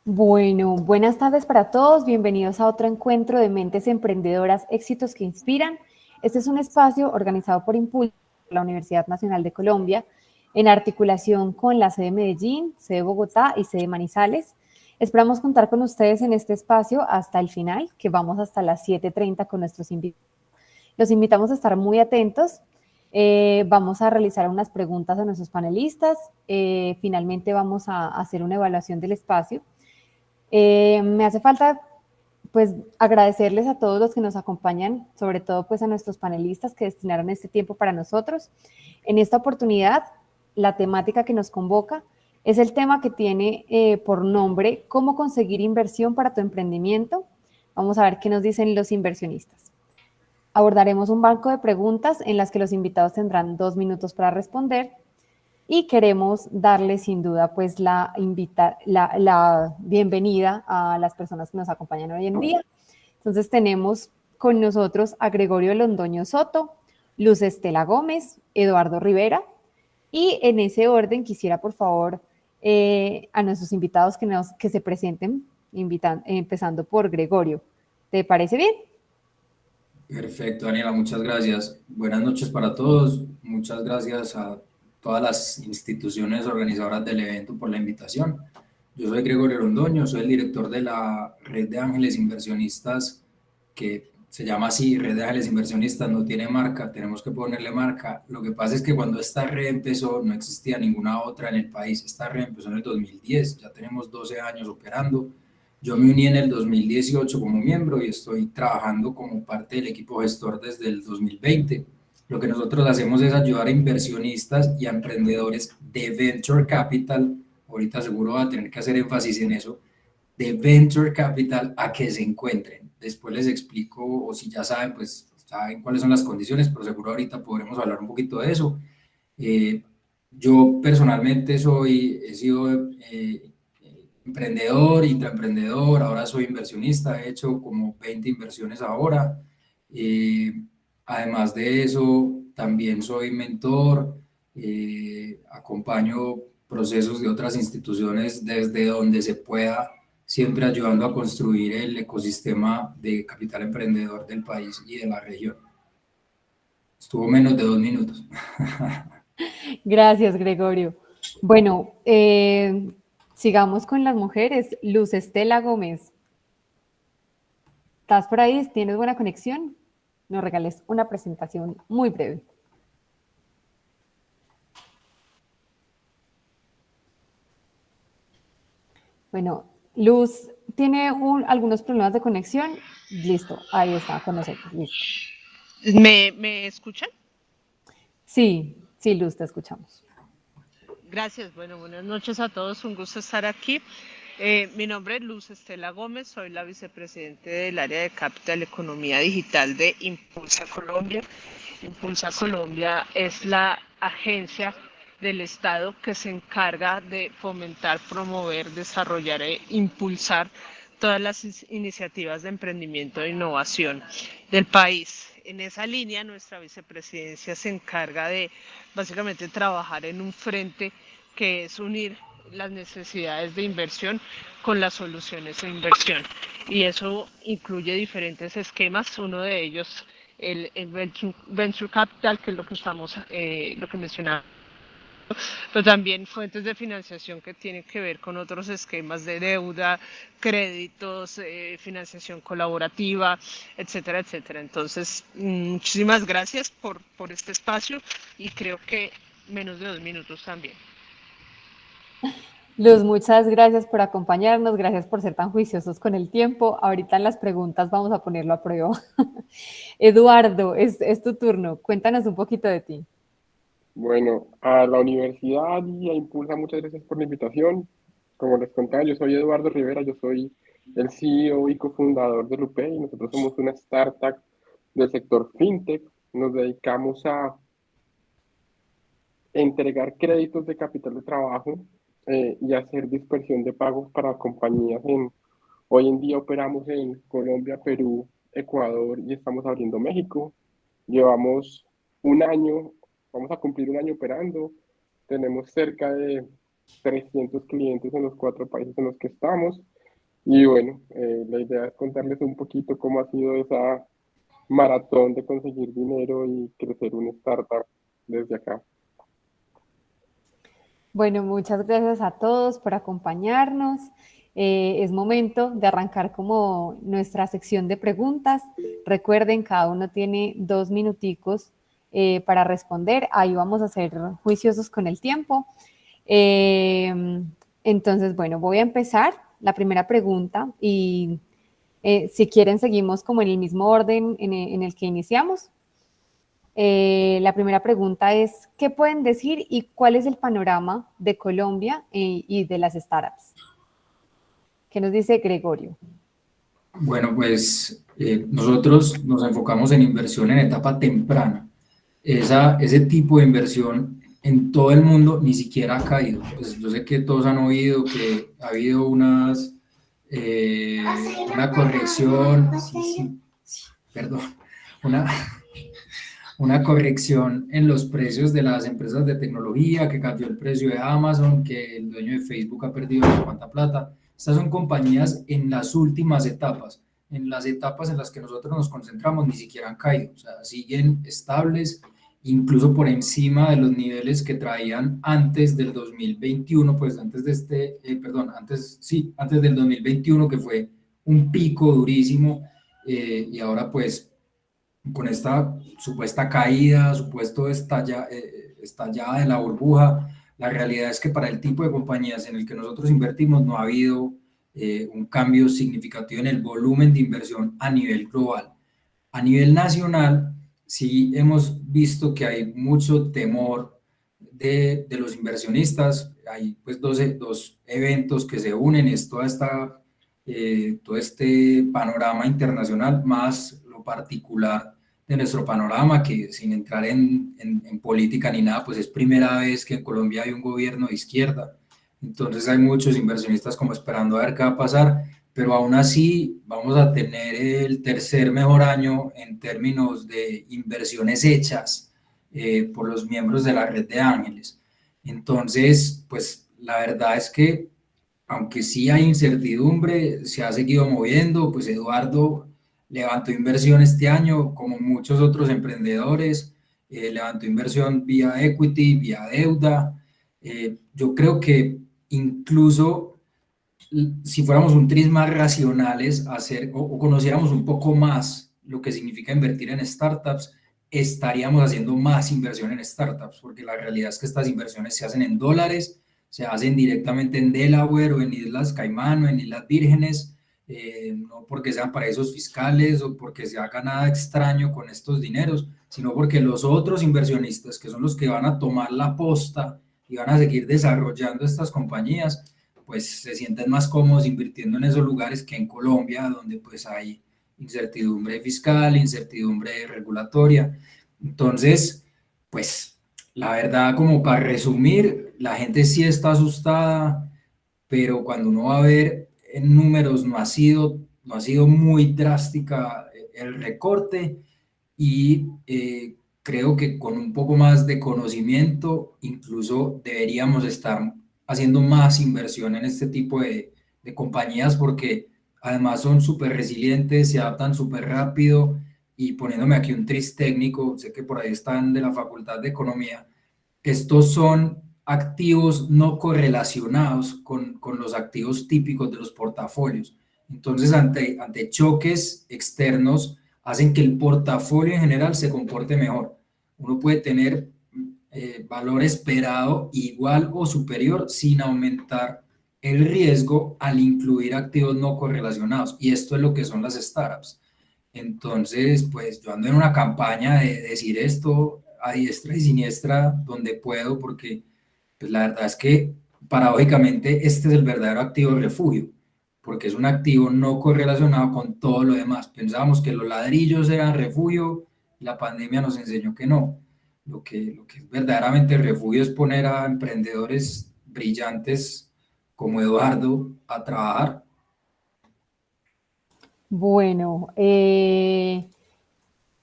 Bueno, buenas tardes para todos. Bienvenidos a otro encuentro de mentes emprendedoras, éxitos que inspiran. Este es un espacio organizado por Impulso, la Universidad Nacional de Colombia, en articulación con la sede Medellín, sede Bogotá y sede Manizales. Esperamos contar con ustedes en este espacio hasta el final, que vamos hasta las 7:30 con nuestros invitados. Los invitamos a estar muy atentos. Vamos a realizar unas preguntas a nuestros panelistas. Finalmente vamos a hacer una evaluación del espacio. Me hace falta pues agradecerles a todos los que nos acompañan, sobre todo pues a nuestros panelistas que destinaron este tiempo para nosotros. En esta oportunidad, la temática que nos convoca es el tema que tiene por nombre ¿Cómo conseguir inversión para tu emprendimiento? Vamos a ver qué nos dicen los inversionistas. Abordaremos un banco de preguntas en las que los invitados tendrán 2 minutos para responder y queremos darle sin duda pues la bienvenida a las personas que nos acompañan hoy en día. Entonces tenemos con nosotros a Gregorio Londoño Soto, Luz Estela Gómez, Eduardo Rivera y en ese orden quisiera por favor a nuestros invitados que se presenten, empezando por Gregorio. ¿Te parece bien? Perfecto, Daniela, muchas gracias. Buenas noches para todos. Muchas gracias a todas las instituciones organizadoras del evento por la invitación. Yo soy Gregorio Londoño, soy el director de la Red de Ángeles Inversionistas, que se llama así, Red de Ángeles Inversionistas, no tiene marca, tenemos que ponerle marca. Lo que pasa es que cuando esta red empezó no existía ninguna otra en el país. Esta red empezó en el 2010, ya tenemos 12 años operando. Yo me uní en el 2018 como miembro y estoy trabajando como parte del equipo gestor desde el 2020. Lo que nosotros hacemos es ayudar a inversionistas y a emprendedores de Venture Capital, ahorita seguro va a tener que hacer énfasis en eso, de Venture Capital a que se encuentren. Después les explico, o si ya saben, pues saben cuáles son las condiciones, pero seguro ahorita podremos hablar un poquito de eso. Eh, yo personalmente he sido emprendedor, intraemprendedor, ahora soy inversionista, he hecho como 20 inversiones ahora. Eh, Además de eso, también soy mentor, acompaño procesos de otras instituciones desde donde se pueda, siempre ayudando a construir el ecosistema de capital emprendedor del país y de la región. Estuvo menos de 2 minutos. Gracias, Gregorio. Bueno, sigamos con las mujeres. Luz Estela Gómez, ¿estás por ahí? ¿Tienes buena conexión? Nos regales una presentación muy breve. Bueno, Luz tiene algunos problemas de conexión. Listo, ahí está con nosotros. Listo. ¿Me escuchan? Sí, sí, Luz, te escuchamos. Gracias. Bueno, buenas noches a todos. Un gusto estar aquí. Mi nombre es Luz Estela Gómez. Soy la vicepresidente del área de Capital Economía Digital de Impulsa Colombia. Impulsa Colombia es la agencia del Estado que se encarga de fomentar, promover, desarrollar e impulsar todas las iniciativas de emprendimiento e innovación del país. En esa línea, nuestra vicepresidencia se encarga de básicamente trabajar en un frente que es unir las necesidades de inversión con las soluciones de inversión. Y eso incluye diferentes esquemas, uno de ellos el venture capital, que es lo que mencionaba, pero también fuentes de financiación que tienen que ver con otros esquemas de deuda, créditos, financiación colaborativa, etcétera, etcétera. Entonces, muchísimas gracias por este espacio y creo que menos de 2 minutos también. Luz, muchas gracias por acompañarnos, gracias por ser tan juiciosos con el tiempo. Ahorita en las preguntas vamos a ponerlo a prueba. Eduardo, es tu turno. Cuéntanos un poquito de ti. Bueno, a la universidad y a Impulsa, muchas gracias por la invitación. Como les contaba, yo soy Eduardo Rivera, yo soy el CEO y cofundador de Lupe y nosotros somos una startup del sector fintech. Nos dedicamos a entregar créditos de capital de trabajo y hacer dispersión de pagos para compañías. Hoy en día operamos en Colombia, Perú, Ecuador y estamos abriendo México. Llevamos un año, vamos a cumplir un año operando. Tenemos cerca de 300 clientes en los 4 países en los que estamos Y bueno, la idea es contarles un poquito cómo ha sido esa maratón de conseguir dinero y crecer una startup desde acá. Bueno, muchas gracias a todos por acompañarnos. Es momento de arrancar como nuestra sección de preguntas. Recuerden, cada uno tiene 2 minuticos para responder. Ahí vamos a ser juiciosos con el tiempo. Entonces, bueno, voy a empezar la primera pregunta y si quieren seguimos como en el mismo orden en el que iniciamos. La primera pregunta es, ¿qué pueden decir y cuál es el panorama de Colombia y de las startups? ¿Qué nos dice Gregorio? Bueno, pues nosotros nos enfocamos en inversión en etapa temprana. Ese tipo de inversión en todo el mundo ni siquiera ha caído. Pues yo sé que todos han oído que ha habido una corrección, perdón, una, una corrección en los precios de las empresas de tecnología, que cambió el precio de Amazon, que el dueño de Facebook ha perdido no sé cuánta plata. Estas son compañías en las últimas etapas. En las etapas en las que nosotros nos concentramos ni siquiera han caído, o sea, siguen estables, incluso por encima de los niveles que traían antes del 2021, pues antes de antes del 2021, que fue un pico durísimo, y ahora pues con esta supuesta caída, supuesto estallada de la burbuja, la realidad es que para el tipo de compañías en el que nosotros invertimos no ha habido un cambio significativo en el volumen de inversión a nivel global. A nivel nacional, sí hemos visto que hay mucho temor de los inversionistas. Hay pues dos eventos que se unen, es todo este panorama internacional más lo particular de nuestro panorama, que sin entrar en política ni nada, pues es primera vez que en Colombia hay un gobierno de izquierda. Entonces hay muchos inversionistas como esperando a ver qué va a pasar, pero aún así vamos a tener el tercer mejor año en términos de inversiones hechas por los miembros de la red de ángeles. Entonces, pues la verdad es que aunque sí hay incertidumbre, se ha seguido moviendo, pues Eduardo levantó inversión este año, como muchos otros emprendedores, levantó inversión vía equity, vía deuda. Yo creo que incluso si fuéramos un tris más racionales o conociéramos un poco más lo que significa invertir en startups, estaríamos haciendo más inversión en startups, porque la realidad es que estas inversiones se hacen en dólares, se hacen directamente en Delaware o en Islas Caimán o en Islas Vírgenes, no porque sean paraísos fiscales o porque se haga nada extraño con estos dineros, sino porque los otros inversionistas, que son los que van a tomar la posta y van a seguir desarrollando estas compañías, pues se sienten más cómodos invirtiendo en esos lugares que en Colombia, donde pues hay incertidumbre fiscal, incertidumbre regulatoria. Entonces, pues la verdad, como para resumir, la gente sí está asustada, pero cuando uno va a ver en números no ha sido muy drástica el recorte y creo que con un poco más de conocimiento incluso deberíamos estar haciendo más inversión en este tipo de compañías porque además son súper resilientes, se adaptan súper rápido y poniéndome aquí un tris técnico, sé que por ahí están de la Facultad de Economía, estos son activos no correlacionados con los activos típicos de los portafolios. Entonces, ante choques externos, hacen que el portafolio en general se comporte mejor. Uno puede tener valor esperado igual o superior sin aumentar el riesgo al incluir activos no correlacionados. Y esto es lo que son las startups. Entonces, pues yo ando en una campaña de decir esto a diestra y siniestra donde puedo, porque pues, la verdad es que paradójicamente este es el verdadero activo de refugio, porque es un activo no correlacionado con todo lo demás. Pensábamos que los ladrillos eran refugio y la pandemia nos enseñó que no. Lo que es verdaderamente refugio es poner a emprendedores brillantes como Eduardo a trabajar. Bueno,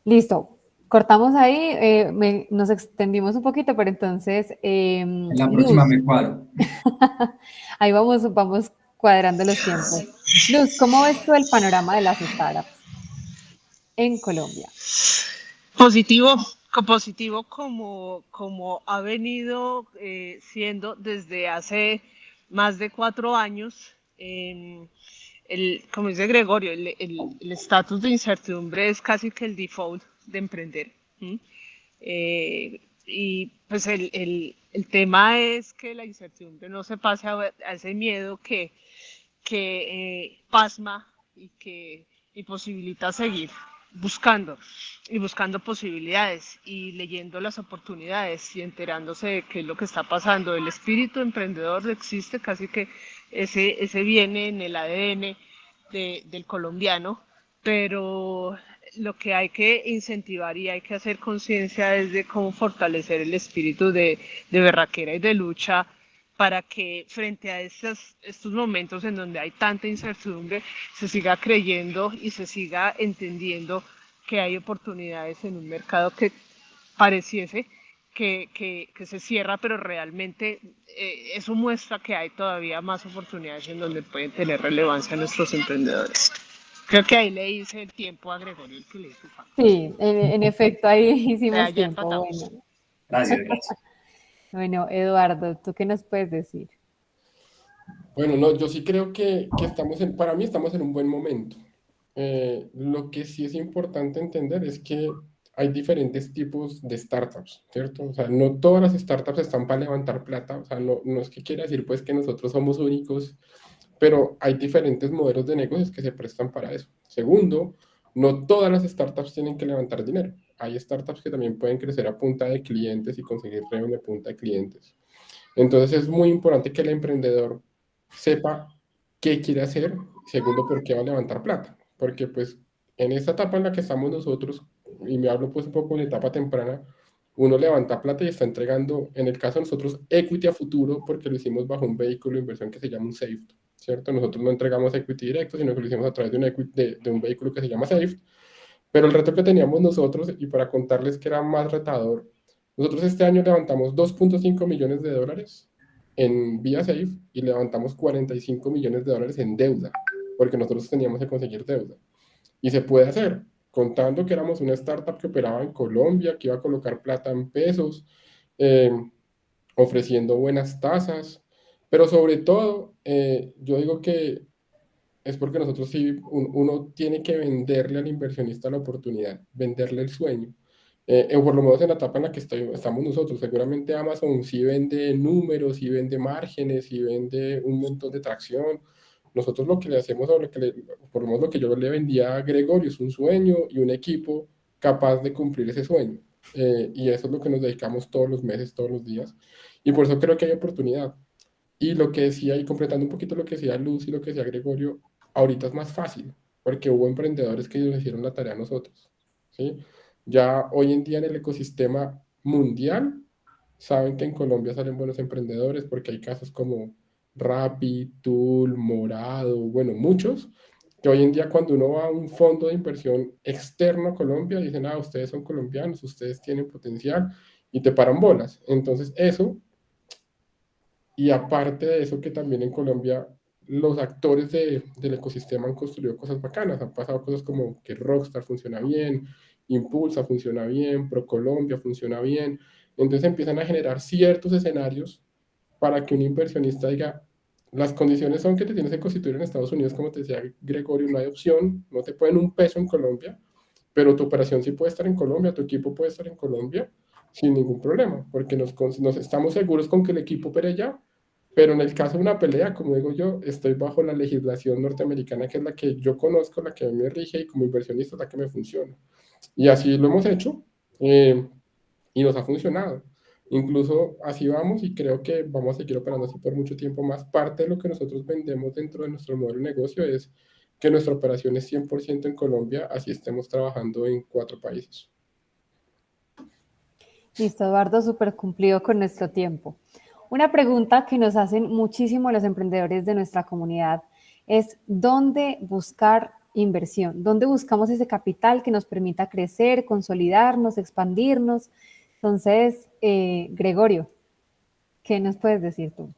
listo. Cortamos ahí, nos extendimos un poquito, pero entonces, En la próxima Luz, me cuadro. ahí vamos cuadrando los tiempos. Luz, ¿cómo ves tú el panorama de las startups en Colombia? Positivo, positivo como ha venido siendo desde hace más de 4 años. Como dice Gregorio, el estatus de incertidumbre es casi que el default de emprender. ¿Mm? Y pues el tema es que la incertidumbre no se pase a ese miedo que pasma que imposibilita seguir buscando y buscando posibilidades y leyendo las oportunidades y enterándose de qué es lo que está pasando. El espíritu emprendedor existe, casi que ese viene en el ADN del colombiano, pero lo que hay que incentivar y hay que hacer conciencia es de cómo fortalecer el espíritu de berraquera y de lucha para que frente a estos momentos en donde hay tanta incertidumbre se siga creyendo y se siga entendiendo que hay oportunidades en un mercado que pareciese que se cierra, pero realmente eso muestra que hay todavía más oportunidades en donde pueden tener relevancia nuestros emprendedores. Creo que ahí le hice el tiempo a Gregorio, el que le hizo falta. Sí, en efecto, ahí hicimos Ya tiempo. empatamos. Bueno, Gracias, gracias. bueno, Eduardo, ¿tú qué nos puedes decir? Bueno, no, yo sí creo que para mí estamos en un buen momento. Lo que sí es importante entender es que hay diferentes tipos de startups, ¿cierto? O sea, no todas las startups están para levantar plata, o sea, no es que quiera decir pues que nosotros somos únicos, pero hay diferentes modelos de negocios que se prestan para eso. Segundo, no todas las startups tienen que levantar dinero. Hay startups que también pueden crecer a punta de clientes y conseguir revenue a punta de clientes. Entonces es muy importante que el emprendedor sepa qué quiere hacer, segundo, por qué va a levantar plata, porque pues en esta etapa en la que estamos nosotros, y me hablo pues un poco de etapa temprana, uno levanta plata y está entregando, en el caso de nosotros, equity a futuro, porque lo hicimos bajo un vehículo de inversión que se llama un SAFE, ¿cierto? Nosotros no entregamos equity directo, sino que lo hicimos a través de un vehículo que se llama SAFE, pero el reto que teníamos nosotros, y para contarles que era más retador, nosotros este año levantamos 2.5 millones de dólares en vía Safe y levantamos 45 millones de dólares en deuda, porque nosotros teníamos que conseguir deuda. Y se puede hacer, contando que éramos una startup que operaba en Colombia, que iba a colocar plata en pesos, eh, ofreciendo buenas tasas, pero sobre todo, yo digo que es porque nosotros sí, uno tiene que venderle al inversionista la oportunidad, venderle el sueño. Por lo menos en la etapa en la que estamos nosotros, seguramente Amazon sí vende números, sí vende márgenes, sí vende un montón de tracción. Nosotros lo que le hacemos, o por lo menos lo que yo le vendía a Gregorio, es un sueño y un equipo capaz de cumplir ese sueño. Y eso es lo que nos dedicamos todos los meses, todos los días. Y por eso creo que hay oportunidad. Y lo que decía, y completando un poquito lo que decía Luz y lo que decía Gregorio, ahorita es más fácil, porque hubo emprendedores que nos hicieron la tarea a nosotros, ¿sí? Ya hoy en día en el ecosistema mundial, saben que en Colombia salen buenos emprendedores, porque hay casos como Rappi, Tool, Morado, bueno, muchos, que hoy en día cuando uno va a un fondo de inversión externo a Colombia, dicen, ah, ustedes son colombianos, ustedes tienen potencial, y te paran bolas. Entonces, eso y aparte de eso, que también en Colombia los actores del ecosistema han construido cosas bacanas. Han pasado cosas como que Rockstar funciona bien, Impulsa funciona bien, ProColombia funciona bien. Entonces empiezan a generar ciertos escenarios para que un inversionista diga, las condiciones son que te tienes que constituir en Estados Unidos, como te decía Gregorio, no hay opción, no te pueden un peso en Colombia, pero tu operación sí puede estar en Colombia, tu equipo puede estar en Colombia sin ningún problema, porque nos estamos seguros con que el equipo opere allá, pero en el caso de una pelea, como digo yo, estoy bajo la legislación norteamericana, que es la que yo conozco, la que me rige y como inversionista la que me funciona. Y así lo hemos hecho y nos ha funcionado. Incluso así vamos y creo que vamos a seguir operando así por mucho tiempo más. Parte de lo que nosotros vendemos dentro de nuestro modelo de negocio es que nuestra operación es 100% en Colombia, así estemos trabajando en 4 países. Listo, Eduardo, súper cumplido con nuestro tiempo. Una pregunta que nos hacen muchísimo los emprendedores de nuestra comunidad es ¿dónde buscar inversión? ¿Dónde buscamos ese capital que nos permita crecer, consolidarnos, expandirnos? Entonces, Gregorio, ¿qué nos puedes decir tú?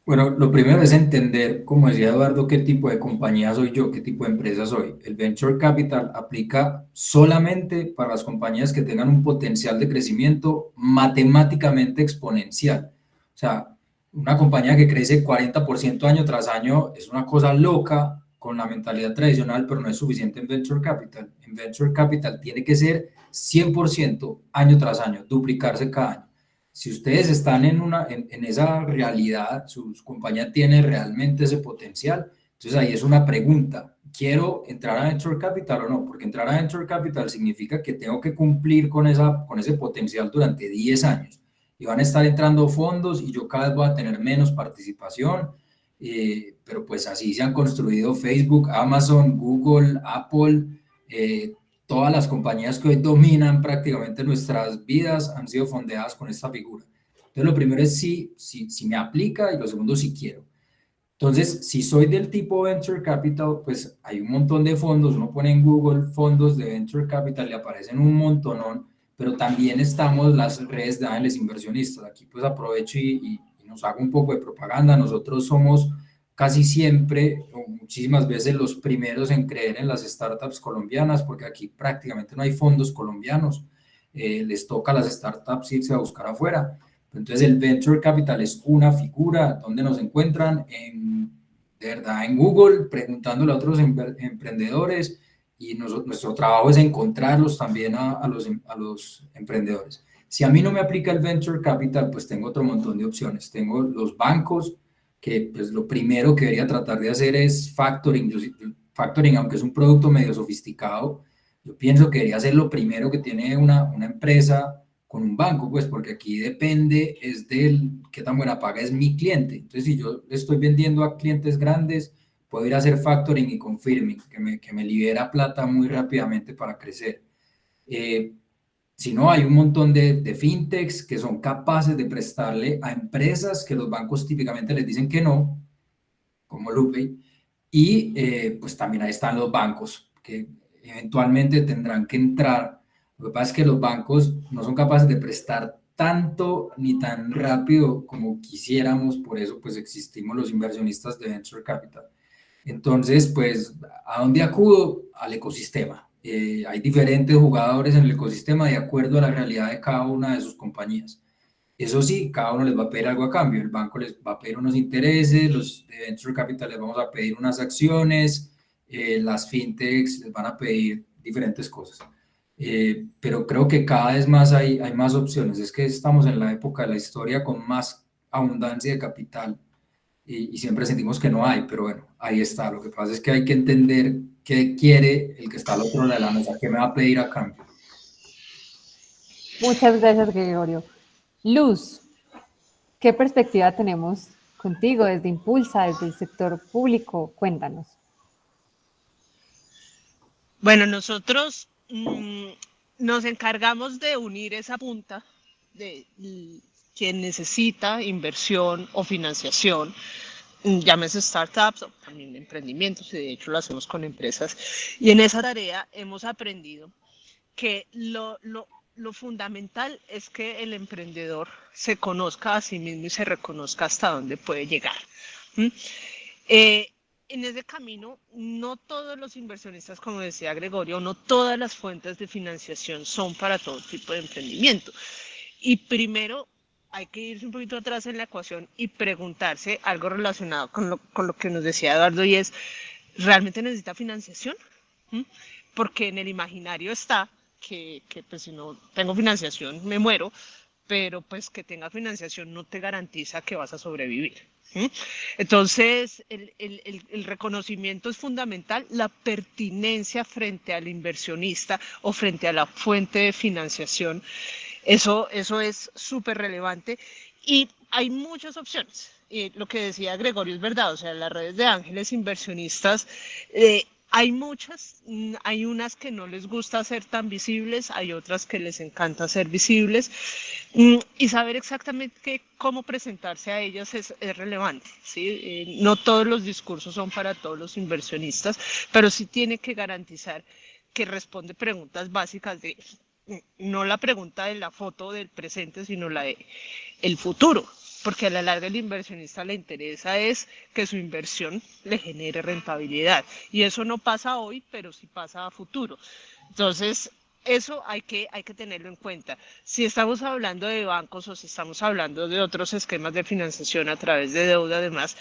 Bueno, lo primero es entender, como decía Eduardo, qué tipo de compañía soy yo, qué tipo de empresa soy. El Venture Capital aplica solamente para las compañías que tengan un potencial de crecimiento matemáticamente exponencial. O sea, una compañía que crece 40% año tras año es una cosa loca con la mentalidad tradicional, pero no es suficiente en Venture Capital. En Venture Capital tiene que ser 100% año tras año, duplicarse cada año. Si ustedes están en esa realidad, su compañía tiene realmente ese potencial, entonces ahí es una pregunta, ¿quiero entrar a Venture Capital o no? Porque entrar a Venture Capital significa que tengo que cumplir con ese potencial durante 10 años y van a estar entrando fondos y yo cada vez voy a tener menos participación, pero pues así se han construido Facebook, Amazon, Google, Apple, todas las compañías que hoy dominan prácticamente nuestras vidas han sido fondeadas con esta figura. Entonces, lo primero es si me aplica y lo segundo, si quiero. Entonces, si soy del tipo Venture Capital, pues hay un montón de fondos. Uno pone en Google fondos de Venture Capital y aparecen un montonón, pero también estamos las redes de ángeles inversionistas. Aquí pues aprovecho y nos hago un poco de propaganda. Nosotros somos casi siempre o muchísimas veces los primeros en creer en las startups colombianas, porque aquí prácticamente no hay fondos colombianos. Les toca a las startups irse a buscar afuera. Entonces el Venture Capital es una figura donde nos encuentran de verdad en Google preguntándole a otros emprendedores y nuestro trabajo es encontrarlos también a los emprendedores. Si a mí no me aplica el Venture Capital, pues tengo otro montón de opciones. Tengo los bancos, que pues lo primero que debería tratar de hacer es factoring. Factoring, aunque es un producto medio sofisticado, yo pienso que debería ser lo primero que tiene una empresa con un banco, pues porque aquí depende es del qué tan buena paga es mi cliente. Entonces, si yo estoy vendiendo a clientes grandes, puedo ir a hacer factoring y confirming, que me libera plata muy rápidamente para crecer. Si no, hay un montón de fintechs que son capaces de prestarle a empresas que los bancos típicamente les dicen que no, como Lupe, y pues también ahí están los bancos, que eventualmente tendrán que entrar. Lo que pasa es que los bancos no son capaces de prestar tanto ni tan rápido como quisiéramos, por eso pues existimos los inversionistas de Venture Capital. Entonces, pues, ¿a dónde acudo? Al ecosistema. Hay diferentes jugadores en el ecosistema de acuerdo a la realidad de cada una de sus compañías. Eso sí, cada uno les va a pedir algo a cambio. El banco les va a pedir unos intereses, los de Venture Capital les vamos a pedir unas acciones, las fintechs les van a pedir diferentes cosas. Pero creo que cada vez más hay más opciones. Es que estamos en la época de la historia con más abundancia de capital y siempre sentimos que no hay, pero bueno, ahí está. Lo que pasa es que hay que entender qué quiere el que está al otro lado de la mesa, qué me va a pedir a cambio. Muchas gracias, Gregorio. Luz, ¿qué perspectiva tenemos contigo desde Impulsa, desde el sector público? Cuéntanos. Bueno, nosotros nos encargamos de unir esa punta de quien necesita inversión o financiación, llámese startups o también emprendimientos, y de hecho lo hacemos con empresas. Y en esa tarea hemos aprendido que lo fundamental es que el emprendedor se conozca a sí mismo y se reconozca hasta dónde puede llegar. En ese camino, no todos los inversionistas, como decía Gregorio, no todas las fuentes de financiación son para todo tipo de emprendimiento. Y primero hay que irse un poquito atrás en la ecuación y preguntarse algo relacionado con lo que nos decía Eduardo, y es, ¿realmente necesita financiación? Porque en el imaginario está que pues si no tengo financiación me muero, pero pues que tenga financiación no te garantiza que vas a sobrevivir. Entonces, el reconocimiento es fundamental, la pertinencia frente al inversionista o frente a la fuente de financiación, eso es súper relevante y hay muchas opciones. Lo que decía Gregorio es verdad, o sea, las redes de ángeles inversionistas, hay muchas, hay unas que no les gusta ser tan visibles, hay otras que les encanta ser visibles, y saber exactamente cómo presentarse a ellas es relevante, ¿sí? No todos los discursos son para todos los inversionistas, pero sí tiene que garantizar que responde preguntas básicas no la pregunta de la foto del presente, sino la de el futuro. porque a la larga el inversionista le interesa es que su inversión le genere rentabilidad. Y eso no pasa hoy, pero sí pasa a futuro. Entonces, eso hay que tenerlo en cuenta. Si estamos hablando de bancos o si estamos hablando de otros esquemas de financiación a través de deuda, además,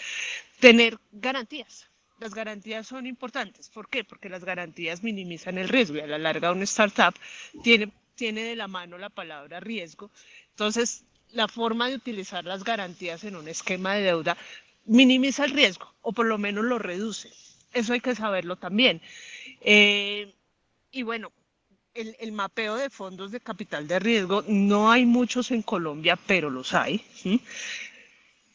tener garantías. Las garantías son importantes. ¿Por qué? Porque las garantías minimizan el riesgo y a la larga una startup tiene de la mano la palabra riesgo. Entonces, la forma de utilizar las garantías en un esquema de deuda minimiza el riesgo o por lo menos lo reduce. Eso hay que saberlo también. Y bueno, el mapeo de fondos de capital de riesgo, no hay muchos en Colombia, pero los hay. ¿Sí?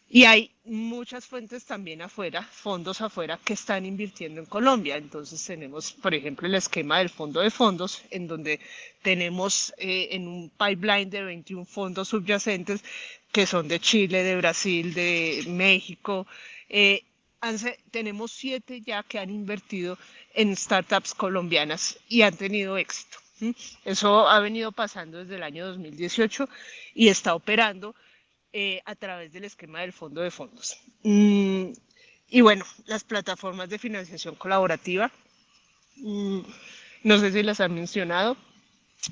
Y hay muchas fuentes también afuera, fondos afuera que están invirtiendo en Colombia. Entonces tenemos, por ejemplo, el esquema del fondo de fondos, en donde tenemos en un pipeline de 21 fondos subyacentes que son de Chile, de Brasil, de México. Tenemos 7 ya que han invertido en startups colombianas y han tenido éxito. Eso ha venido pasando desde el año 2018 y está operando a través del esquema del fondo de fondos. Y bueno, las plataformas de financiación colaborativa, no sé si las han mencionado.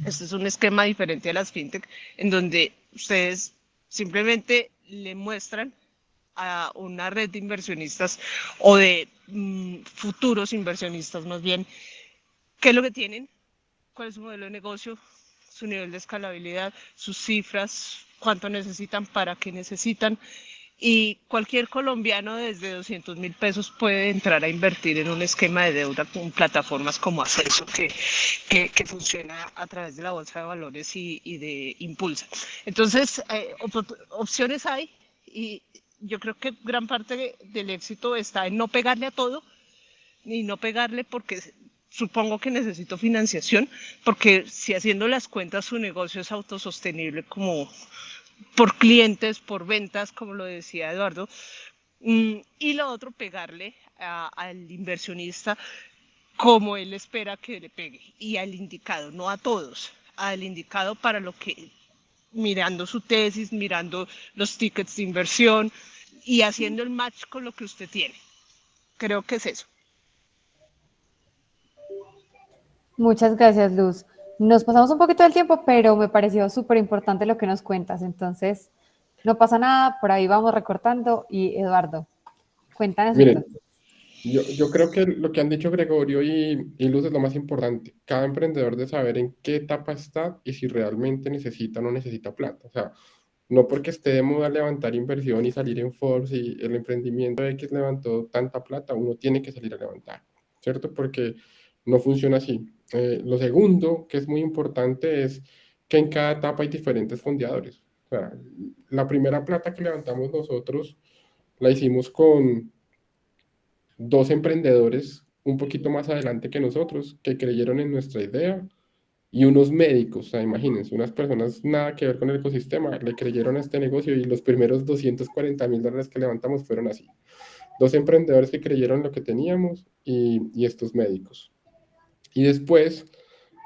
Este es un esquema diferente a las fintech, en donde ustedes simplemente le muestran a una red de inversionistas o de futuros inversionistas más bien, qué es lo que tienen, cuál es su modelo de negocio, su nivel de escalabilidad, sus cifras, cuánto necesitan, para qué necesitan. Y cualquier colombiano desde 200.000 pesos puede entrar a invertir en un esquema de deuda con plataformas como Ascenso, que funciona a través de la Bolsa de Valores y de Impulsa. Entonces, opciones hay y yo creo que gran parte del éxito está en no pegarle a todo, ni no pegarle porque supongo que necesito financiación, porque si haciendo las cuentas su negocio es autosostenible como por clientes, por ventas, como lo decía Eduardo, y lo otro, pegarle al inversionista como él espera que le pegue y al indicado, no a todos, al indicado para lo que, mirando su tesis, mirando los tickets de inversión y haciendo el match con lo que usted tiene. Creo que es eso. Muchas gracias, Luz. Nos pasamos un poquito del tiempo, pero me pareció súper importante lo que nos cuentas. Entonces, no pasa nada, por ahí vamos recortando. Y Eduardo, cuéntanos Miren, entonces. yo creo que lo que han dicho Gregorio y Luz es lo más importante. Cada emprendedor debe saber en qué etapa está y si realmente necesita o no necesita plata. O sea, no porque esté de moda levantar inversión y salir en Forbes y el emprendimiento X levantó tanta plata, uno tiene que salir a levantar, ¿cierto? Porque no funciona así. Lo segundo, que es muy importante, es que en cada etapa hay diferentes fondeadores. O sea, la primera plata que levantamos nosotros la hicimos con 2 emprendedores un poquito más adelante que nosotros, que creyeron en nuestra idea, y unos médicos, o sea, imagínense, unas personas nada que ver con el ecosistema, le creyeron a este negocio y los primeros $240.000 que levantamos fueron así. 2 emprendedores que creyeron en lo que teníamos y estos médicos. Y después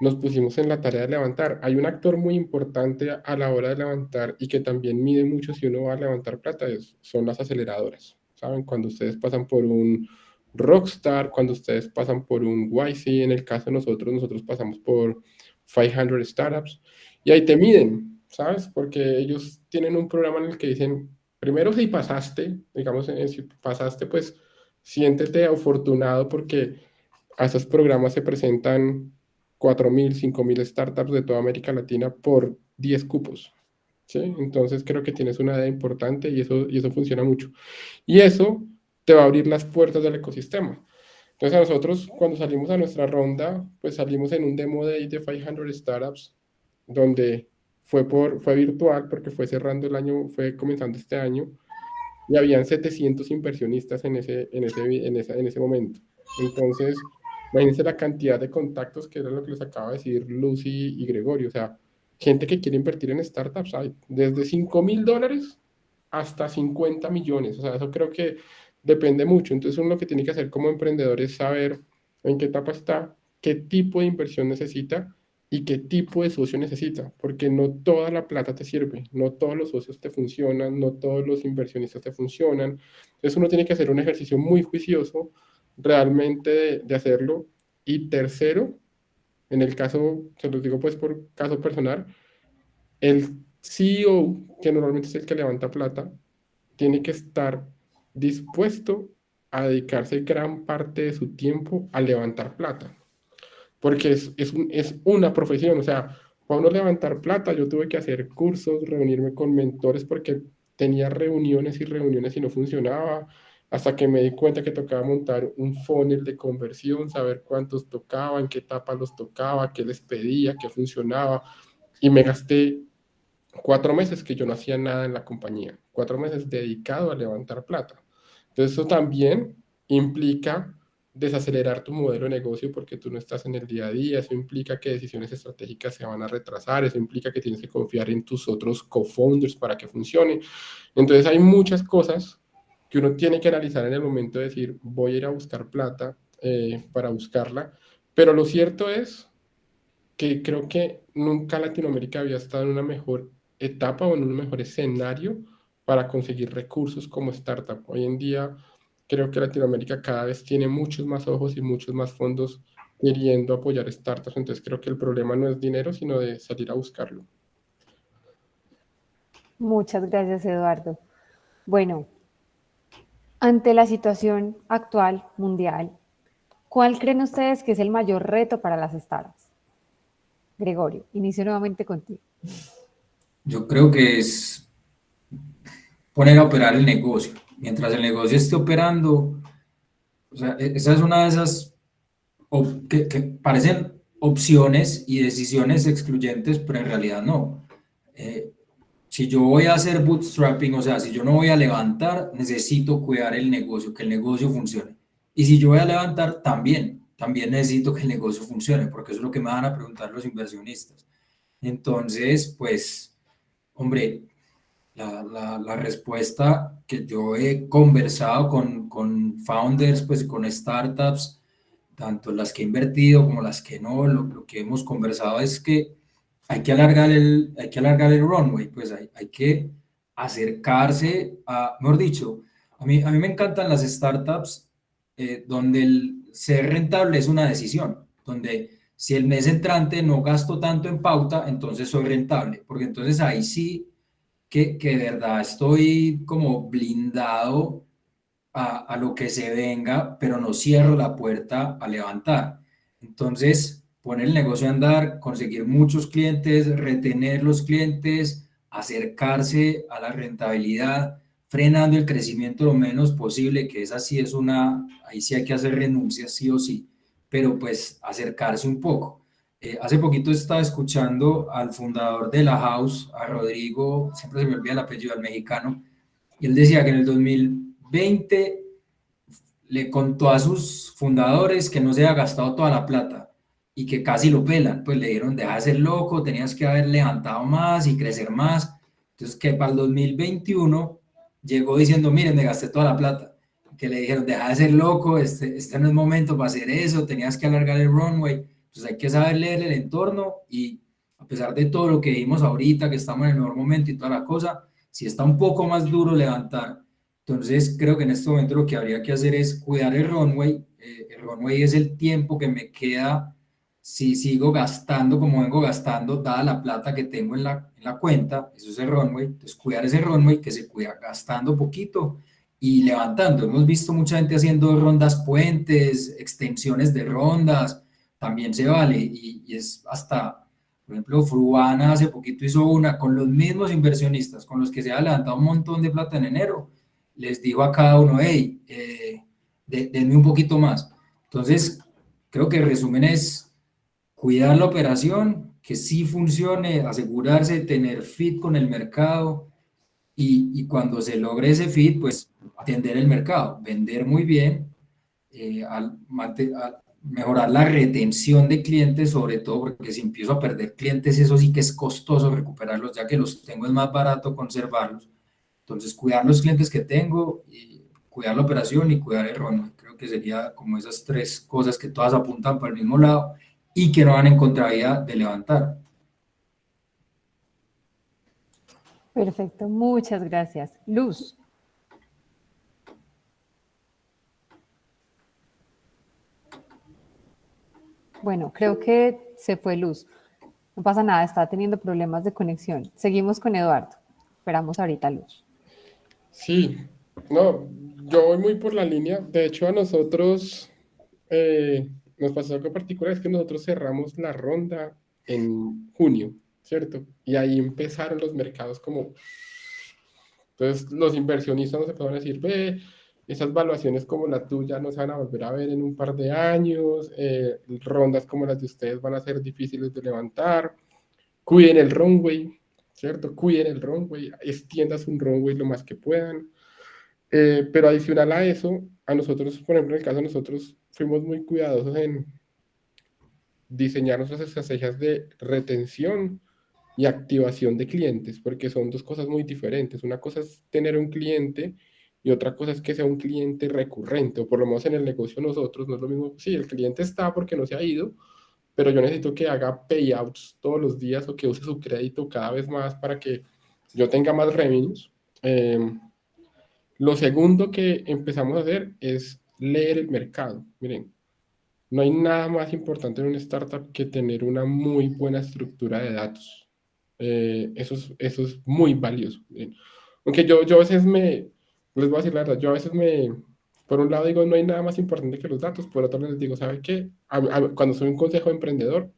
nos pusimos en la tarea de levantar. Hay un actor muy importante a la hora de levantar y que también mide mucho si uno va a levantar plata, son las aceleradoras. ¿Saben? Cuando ustedes pasan por un Rockstar, cuando ustedes pasan por un YC, en el caso de nosotros pasamos por 500 Startups y ahí te miden, ¿sabes? Porque ellos tienen un programa en el que dicen, primero si pasaste, digamos, si pasaste, pues siéntete afortunado porque a esos programas se presentan 4.000, 5.000 startups de toda América Latina por 10 cupos. ¿Sí? Entonces creo que tienes una idea importante y eso funciona mucho. Y eso te va a abrir las puertas del ecosistema. Entonces a nosotros cuando salimos a nuestra ronda, pues salimos en un demo day de 500 startups, donde fue virtual porque fue cerrando el año, fue comenzando este año, y habían 700 inversionistas en ese momento. Entonces, imagínense la cantidad de contactos, que era lo que les acaba de decir Lucy y Gregorio. O sea, gente que quiere invertir en startups hay desde $5.000 hasta 50 millones. O sea, eso creo que depende mucho. Entonces, uno lo que tiene que hacer como emprendedor es saber en qué etapa está, qué tipo de inversión necesita y qué tipo de socio necesita, porque no toda la plata te sirve, no todos los socios te funcionan, no todos los inversionistas te funcionan. Entonces uno tiene que hacer un ejercicio muy juicioso realmente de hacerlo. Y tercero, en el caso, se los digo pues por caso personal, el CEO, que normalmente es el que levanta plata, tiene que estar dispuesto a dedicarse gran parte de su tiempo a levantar plata, porque es una profesión, o sea, para uno levantar plata yo tuve que hacer cursos, reunirme con mentores porque tenía reuniones y reuniones y no funcionaba, hasta que me di cuenta que tocaba montar un funnel de conversión, saber cuántos tocaba, en qué etapa los tocaba, qué les pedía, qué funcionaba, y me gasté 4 meses que yo no hacía nada en la compañía, 4 meses dedicado a levantar plata. Entonces eso también implica desacelerar tu modelo de negocio porque tú no estás en el día a día, eso implica que decisiones estratégicas se van a retrasar, eso implica que tienes que confiar en tus otros co-founders para que funcione. Entonces hay muchas cosas que uno tiene que analizar en el momento de decir, voy a ir a buscar plata para buscarla, pero lo cierto es que creo que nunca Latinoamérica había estado en una mejor etapa o en un mejor escenario para conseguir recursos como startup. Hoy en día creo que Latinoamérica cada vez tiene muchos más ojos y muchos más fondos queriendo apoyar startups. Entonces creo que el problema no es dinero, sino de salir a buscarlo. Muchas gracias, Eduardo. Bueno, ante la situación actual mundial, ¿cuál creen ustedes que es el mayor reto para las startups? Gregorio, inicio nuevamente contigo. Yo creo que es poner a operar el negocio. Mientras el negocio esté operando, o sea, esa es una de esas que parecen opciones y decisiones excluyentes, pero en realidad no. Si yo voy a hacer bootstrapping, o sea, si yo no voy a levantar, necesito cuidar el negocio, que el negocio funcione. Y si yo voy a levantar, también necesito que el negocio funcione, porque eso es lo que me van a preguntar los inversionistas. Entonces, pues, hombre, la respuesta que yo he conversado con founders, pues con startups, tanto las que he invertido como las que no, lo que hemos conversado es que hay que alargar el runway, pues hay que acercarse a, mejor dicho, a mí me encantan las startups donde el ser rentable es una decisión, donde si el mes entrante no gasto tanto en pauta, entonces soy rentable, porque entonces ahí sí que de verdad estoy como blindado a lo que se venga, pero no cierro la puerta a levantar. Entonces, poner el negocio a andar, conseguir muchos clientes, retener los clientes, acercarse a la rentabilidad, frenando el crecimiento lo menos posible, que esa sí es una, ahí sí hay que hacer renuncias sí o sí, pero pues acercarse un poco. Hace poquito estaba escuchando al fundador de la House, a Rodrigo, siempre se me olvida el apellido, al mexicano, y él decía que en el 2020 le contó a sus fundadores que no se había gastado toda la plata y que casi lo pelan, pues le dijeron, deja de ser loco, tenías que haber levantado más y crecer más. Entonces que para el 2021 llegó diciendo, miren, me gasté toda la plata. Que le dijeron, deja de ser loco, este no es momento para hacer eso, tenías que alargar el runway. Entonces hay que saber leer el entorno y a pesar de todo lo que dijimos ahorita, que estamos en el mejor momento y toda la cosa, si está un poco más duro levantar. Entonces, creo que en este momento lo que habría que hacer es cuidar el runway. El runway es el tiempo que me queda si sigo gastando como vengo gastando, dada la plata que tengo en la cuenta. Eso es el runway. Entonces, cuidar ese runway que se cuida gastando poquito y levantando. Hemos visto mucha gente haciendo rondas puentes, extensiones de rondas. También se vale y es hasta, por ejemplo, Fruana hace poquito hizo una con los mismos inversionistas con los que se ha levantado un montón de plata en enero, les digo a cada uno, hey, denme un poquito más. Entonces, creo que el resumen es cuidar la operación, que sí funcione, asegurarse de tener fit con el mercado y cuando se logre ese fit, pues atender el mercado, vender muy bien, al mejorar la retención de clientes, sobre todo porque si empiezo a perder clientes, eso sí que es costoso recuperarlos, ya que los tengo es más barato conservarlos. Entonces, cuidar los clientes que tengo, y cuidar la operación y cuidar el runway. Creo que sería como esas tres cosas que todas apuntan para el mismo lado y que no van en contravía de levantar. Perfecto, muchas gracias. Luz. Bueno, creo que se fue Luz. No pasa nada, está teniendo problemas de conexión. Seguimos con Eduardo. Esperamos ahorita a Luz. Sí, no, yo voy muy por la línea. De hecho, a nosotros nos pasó algo particular, es que nosotros cerramos la ronda en junio, ¿cierto? Y ahí empezaron los mercados como... Entonces los inversionistas nos empezaron a decir, ve, esas valuaciones como la tuya no se van a volver a ver en un par de años, rondas como las de ustedes van a ser difíciles de levantar, cuiden el runway, ¿cierto? Cuiden el runway, extiendas un runway lo más que puedan. Pero adicional a eso, a nosotros, por ejemplo, en el caso de nosotros, fuimos muy cuidadosos en diseñar nuestras estrategias de retención y activación de clientes, porque son dos cosas muy diferentes. Una cosa es tener un cliente y otra cosa es que sea un cliente recurrente, o por lo menos en el negocio nosotros, no es lo mismo, sí, el cliente está porque no se ha ido, pero yo necesito que haga payouts todos los días o que use su crédito cada vez más para que yo tenga más revenues. Lo segundo que empezamos a hacer es leer el mercado. Miren, no hay nada más importante en una startup que tener una muy buena estructura de datos. Eso es muy valioso. Aunque yo a veces les voy a decir la verdad, yo a veces por un lado digo, no hay nada más importante que los datos, por otro lado les digo, ¿sabe qué? Cuando soy un consejo de emprendedor,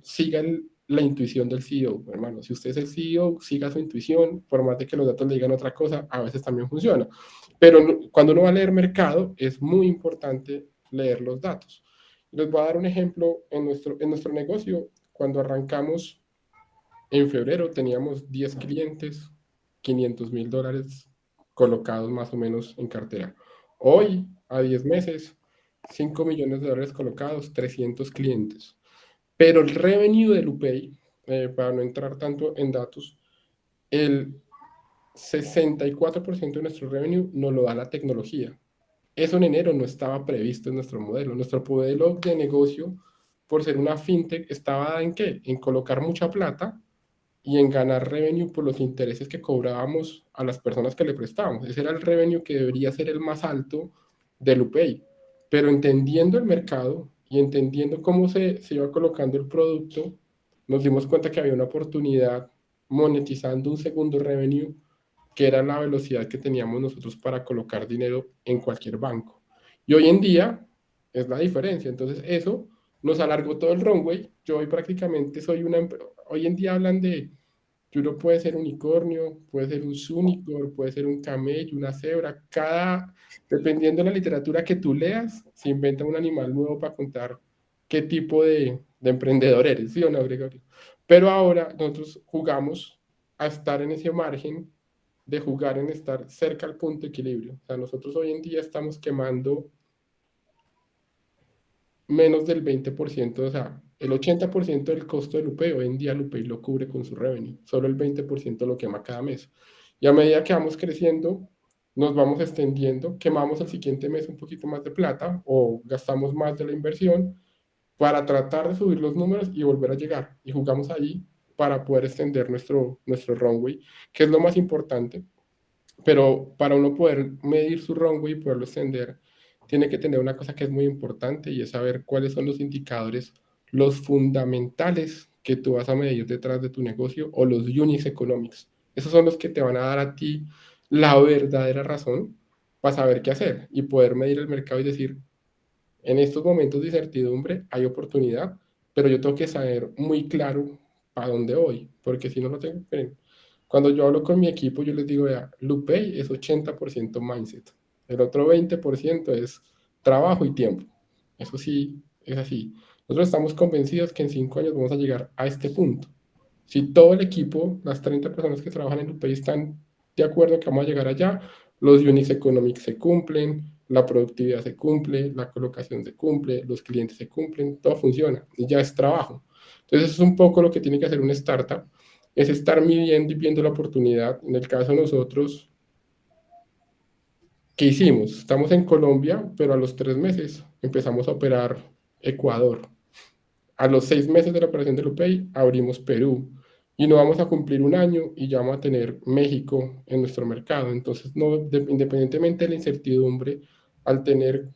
siga la intuición del CEO, hermano. Si usted es el CEO, siga su intuición, por más de que los datos le digan otra cosa, a veces también funciona. Pero cuando uno va a leer mercado, es muy importante leer los datos. Les voy a dar un ejemplo en nuestro negocio. Cuando arrancamos en febrero, teníamos 10 clientes, $500,000 colocados más o menos en cartera. Hoy, a 10 meses, $5 millones colocados, 300 clientes. Pero el revenue del UPay, para no entrar tanto en datos, el 64% de nuestro revenue nos lo da la tecnología. Eso en enero no estaba previsto en nuestro modelo. Nuestro modelo de negocio, por ser una fintech, estaba en qué? En colocar mucha plata y en ganar revenue por los intereses que cobrábamos a las personas que le prestábamos. Ese era el revenue que debería ser el más alto del UPay. Pero entendiendo el mercado y entendiendo cómo se iba colocando el producto, nos dimos cuenta que había una oportunidad monetizando un segundo revenue, que era la velocidad que teníamos nosotros para colocar dinero en cualquier banco. Y hoy en día es la diferencia. Entonces eso nos alargó todo el runway. Yo hoy prácticamente hoy en día hablan de que uno puede ser unicornio, puede ser un unicorn, puede ser un camello, una cebra. Dependiendo de la literatura que tú leas, se inventa un animal nuevo para contar qué tipo de emprendedor eres, ¿sí o no, Gregorio? Pero ahora nosotros jugamos a estar en ese margen de jugar en estar cerca al punto de equilibrio. O sea, nosotros hoy en día estamos quemando menos del 20%, o sea, el 80% del costo del UPay, hoy en día el UPay lo cubre con su revenue, solo el 20% lo quema cada mes. Y a medida que vamos creciendo, nos vamos extendiendo, quemamos el siguiente mes un poquito más de plata o gastamos más de la inversión para tratar de subir los números y volver a llegar. Y jugamos ahí para poder extender nuestro runway, que es lo más importante. Pero para uno poder medir su runway y poderlo extender, tiene que tener una cosa que es muy importante y es saber cuáles son los indicadores, los fundamentales que tú vas a medir detrás de tu negocio o los units economics. Esos son los que te van a dar a ti la verdadera razón para saber qué hacer y poder medir el mercado y decir, en estos momentos de incertidumbre hay oportunidad, pero yo tengo que saber muy claro para dónde voy, porque si no lo tengo, cuando yo hablo con mi equipo, yo les digo, vea, Lupay es 80% mindset. El otro 20% es trabajo y tiempo. Eso sí, es así. Nosotros estamos convencidos que en 5 años vamos a llegar a este punto. Si todo el equipo, las 30 personas que trabajan en Lupay están de acuerdo que vamos a llegar allá, los units economics se cumplen, la productividad se cumple, la colocación se cumple, los clientes se cumplen, todo funciona y ya es trabajo. Entonces, eso es un poco lo que tiene que hacer una startup, es estar midiendo y viendo la oportunidad. En el caso de nosotros, ¿qué hicimos? Estamos en Colombia, pero a los 3 meses empezamos a operar Ecuador. A los 6 meses de la operación de Lupay, abrimos Perú. Y no vamos a cumplir un año y ya vamos a tener México en nuestro mercado. Entonces, no, independientemente de la incertidumbre, al tener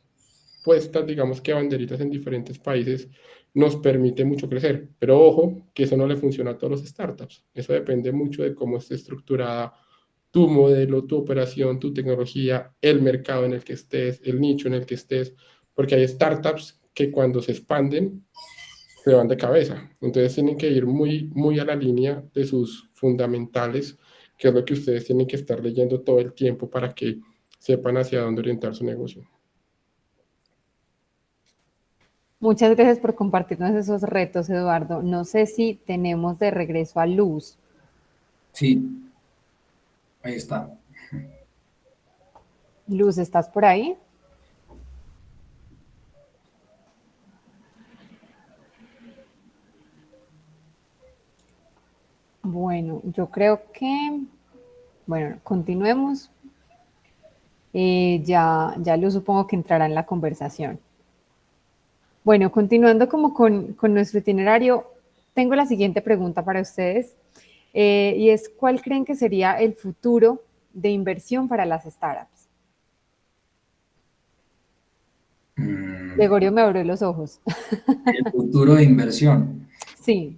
puestas, digamos que banderitas en diferentes países, nos permite mucho crecer. Pero ojo, que eso no le funciona a todos los startups. Eso depende mucho de cómo esté estructurada tu modelo, tu operación, tu tecnología, el mercado en el que estés, el nicho en el que estés, porque hay startups que cuando se expanden se van de cabeza. Entonces tienen que ir muy, muy a la línea de sus fundamentales, que es lo que ustedes tienen que estar leyendo todo el tiempo para que sepan hacia dónde orientar su negocio. Muchas gracias por compartirnos esos retos, Eduardo. No sé si tenemos de regreso a Luz. Sí, ahí está. Luz, ¿estás por ahí? Bueno, yo creo que, bueno, continuemos. Ya Luz supongo que entrará en la conversación. Bueno, continuando como con nuestro itinerario, tengo la siguiente pregunta para ustedes, y es, ¿cuál creen que sería el futuro de inversión para las startups? Gregorio me abrió los ojos. El futuro de inversión. Sí,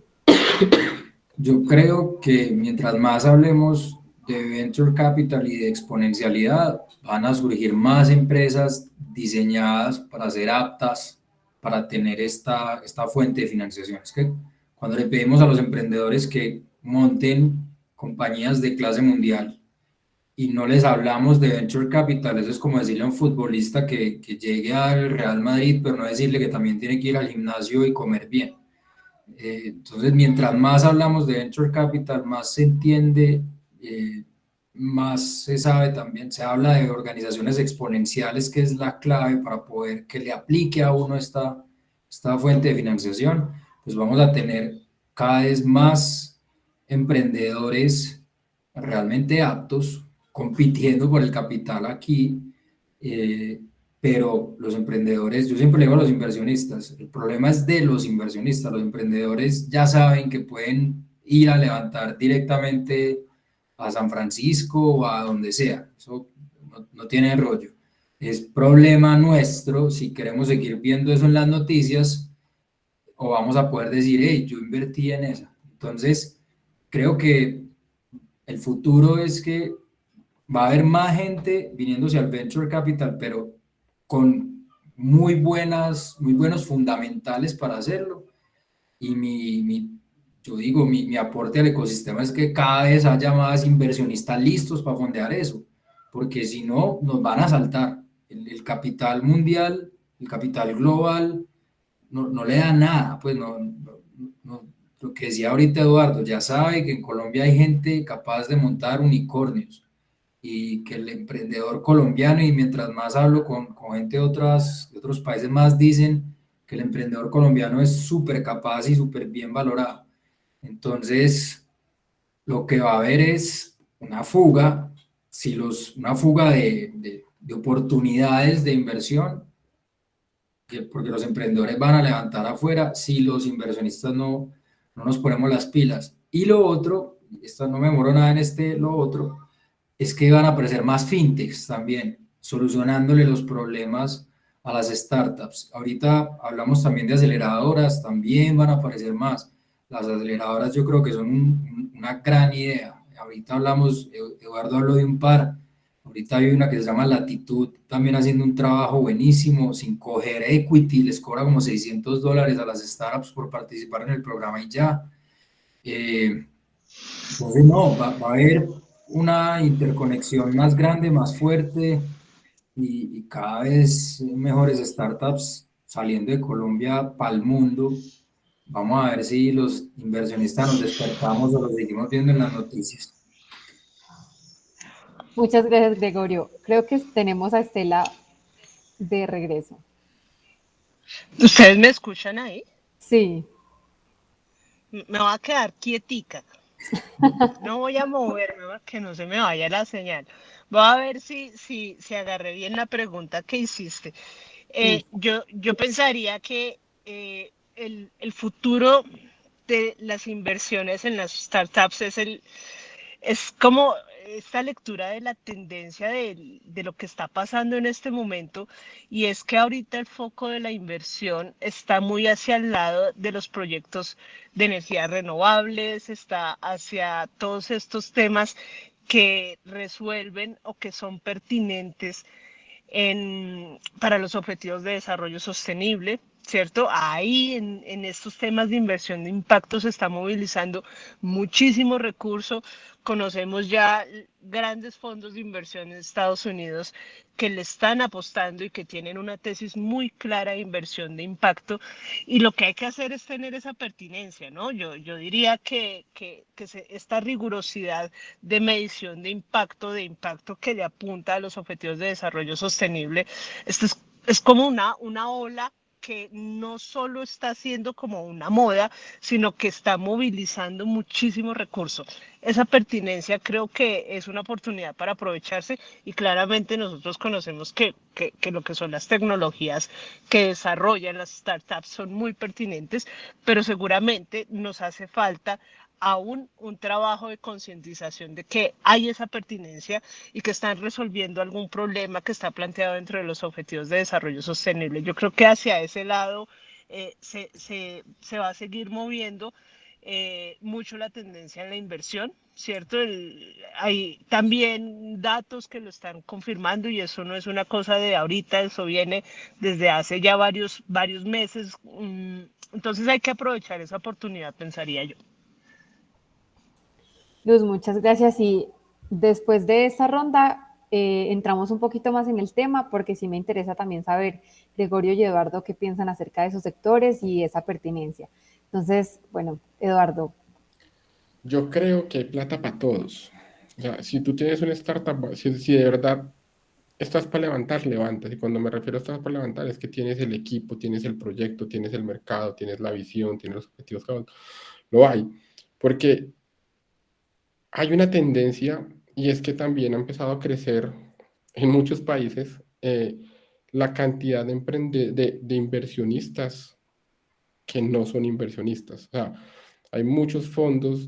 Yo creo que mientras más hablemos de venture capital y de exponencialidad, van a surgir más empresas diseñadas para ser aptas para tener esta fuente de financiación. Es que cuando le pedimos a los emprendedores que monten compañías de clase mundial y no les hablamos de venture capital, eso es como decirle a un futbolista que llegue al Real Madrid, pero no decirle que también tiene que ir al gimnasio y comer bien. Entonces, mientras más hablamos de venture capital, más se entiende, más se sabe también, se habla de organizaciones exponenciales, que es la clave para poder que le aplique a uno esta fuente de financiación. Pues vamos a tener cada vez más emprendedores realmente aptos, compitiendo por el capital aquí. Pero los emprendedores, yo siempre le digo a los inversionistas, el problema es de los inversionistas, los emprendedores ya saben que pueden ir a levantar directamente a San Francisco o a donde sea, eso no tiene rollo. Es problema nuestro si queremos seguir viendo eso en las noticias o vamos a poder decir, hey, yo invertí en esa. Entonces, creo que el futuro es que va a haber más gente viniéndose al venture capital, pero con muy buenos fundamentales para hacerlo. Y yo digo, mi aporte al ecosistema es que cada vez haya más inversionistas listos para fondear eso, porque si no, nos van a saltar. El capital mundial, el capital global, no le da nada, pues no, lo que decía ahorita Eduardo, ya sabe que en Colombia hay gente capaz de montar unicornios y que el emprendedor colombiano, y mientras más hablo con gente de otros países más, dicen que el emprendedor colombiano es súper capaz y súper bien valorado. Entonces, lo que va a haber es una fuga, una fuga de oportunidades de inversión, porque los emprendedores van a levantar afuera si los inversionistas no nos ponemos las pilas. Y lo otro, esto no me demoro nada en lo otro, es que van a aparecer más fintechs también, solucionándole los problemas a las startups. Ahorita hablamos también de aceleradoras, también van a aparecer más. Las aceleradoras yo creo que son una gran idea. Ahorita hablamos, Eduardo habló de un par, ahorita hay una que se llama Latitud, también haciendo un trabajo buenísimo, sin coger equity, les cobra como $600 a las startups por participar en el programa y ya. Entonces, no, va a haber una interconexión más grande, más fuerte y cada vez mejores startups saliendo de Colombia para el mundo. Vamos a ver si los inversionistas nos despertamos o lo seguimos viendo en las noticias. muchas gracias, Gregorio. Creo que tenemos a Estela de regreso. ¿Ustedes me escuchan ahí? Sí. Me voy a quedar quietica. No voy a moverme para que no se me vaya la señal. Voy a ver si agarré bien la pregunta que hiciste. Yo pensaría que el futuro de las inversiones en las startups es como esta lectura de la tendencia de lo que está pasando en este momento, y es que ahorita el foco de la inversión está muy hacia el lado de los proyectos de energías renovables, está hacia todos estos temas que resuelven o que son pertinentes para los objetivos de desarrollo sostenible, ¿cierto? Ahí en estos temas de inversión de impacto se está movilizando muchísimo recurso. Conocemos ya grandes fondos de inversión en Estados Unidos que le están apostando y que tienen una tesis muy clara de inversión de impacto, y lo que hay que hacer es tener esa pertinencia, ¿no? Yo diría esta rigurosidad de medición de impacto que le apunta a los objetivos de desarrollo sostenible, esto es como una ola que no solo está siendo como una moda, sino que está movilizando muchísimos recursos. Esa pertinencia creo que es una oportunidad para aprovecharse, y claramente nosotros conocemos que lo que son las tecnologías que desarrollan las startups son muy pertinentes, pero seguramente nos hace falta aún un trabajo de concientización de que hay esa pertinencia y que están resolviendo algún problema que está planteado dentro de los objetivos de desarrollo sostenible. Yo creo que hacia ese lado se va a seguir moviendo mucho la tendencia en la inversión, ¿cierto? Hay también datos que lo están confirmando, y eso no es una cosa de ahorita, eso viene desde hace ya varios meses. Entonces hay que aprovechar esa oportunidad, pensaría yo. Luz, muchas gracias. Y después de esta ronda entramos un poquito más en el tema, porque sí me interesa también saber, Gregorio y Eduardo, qué piensan acerca de esos sectores y esa pertinencia. Entonces, bueno, Eduardo. Yo creo que hay plata para todos. O sea, si tú tienes una startup, si de verdad estás para levantar, levantas. Y cuando me refiero a estás para levantar, es que tienes el equipo, tienes el proyecto, tienes el mercado, tienes la visión, tienes los objetivos claros. Lo hay. Porque hay una tendencia, y es que también ha empezado a crecer en muchos países la cantidad de inversionistas que no son inversionistas. O sea, hay muchos fondos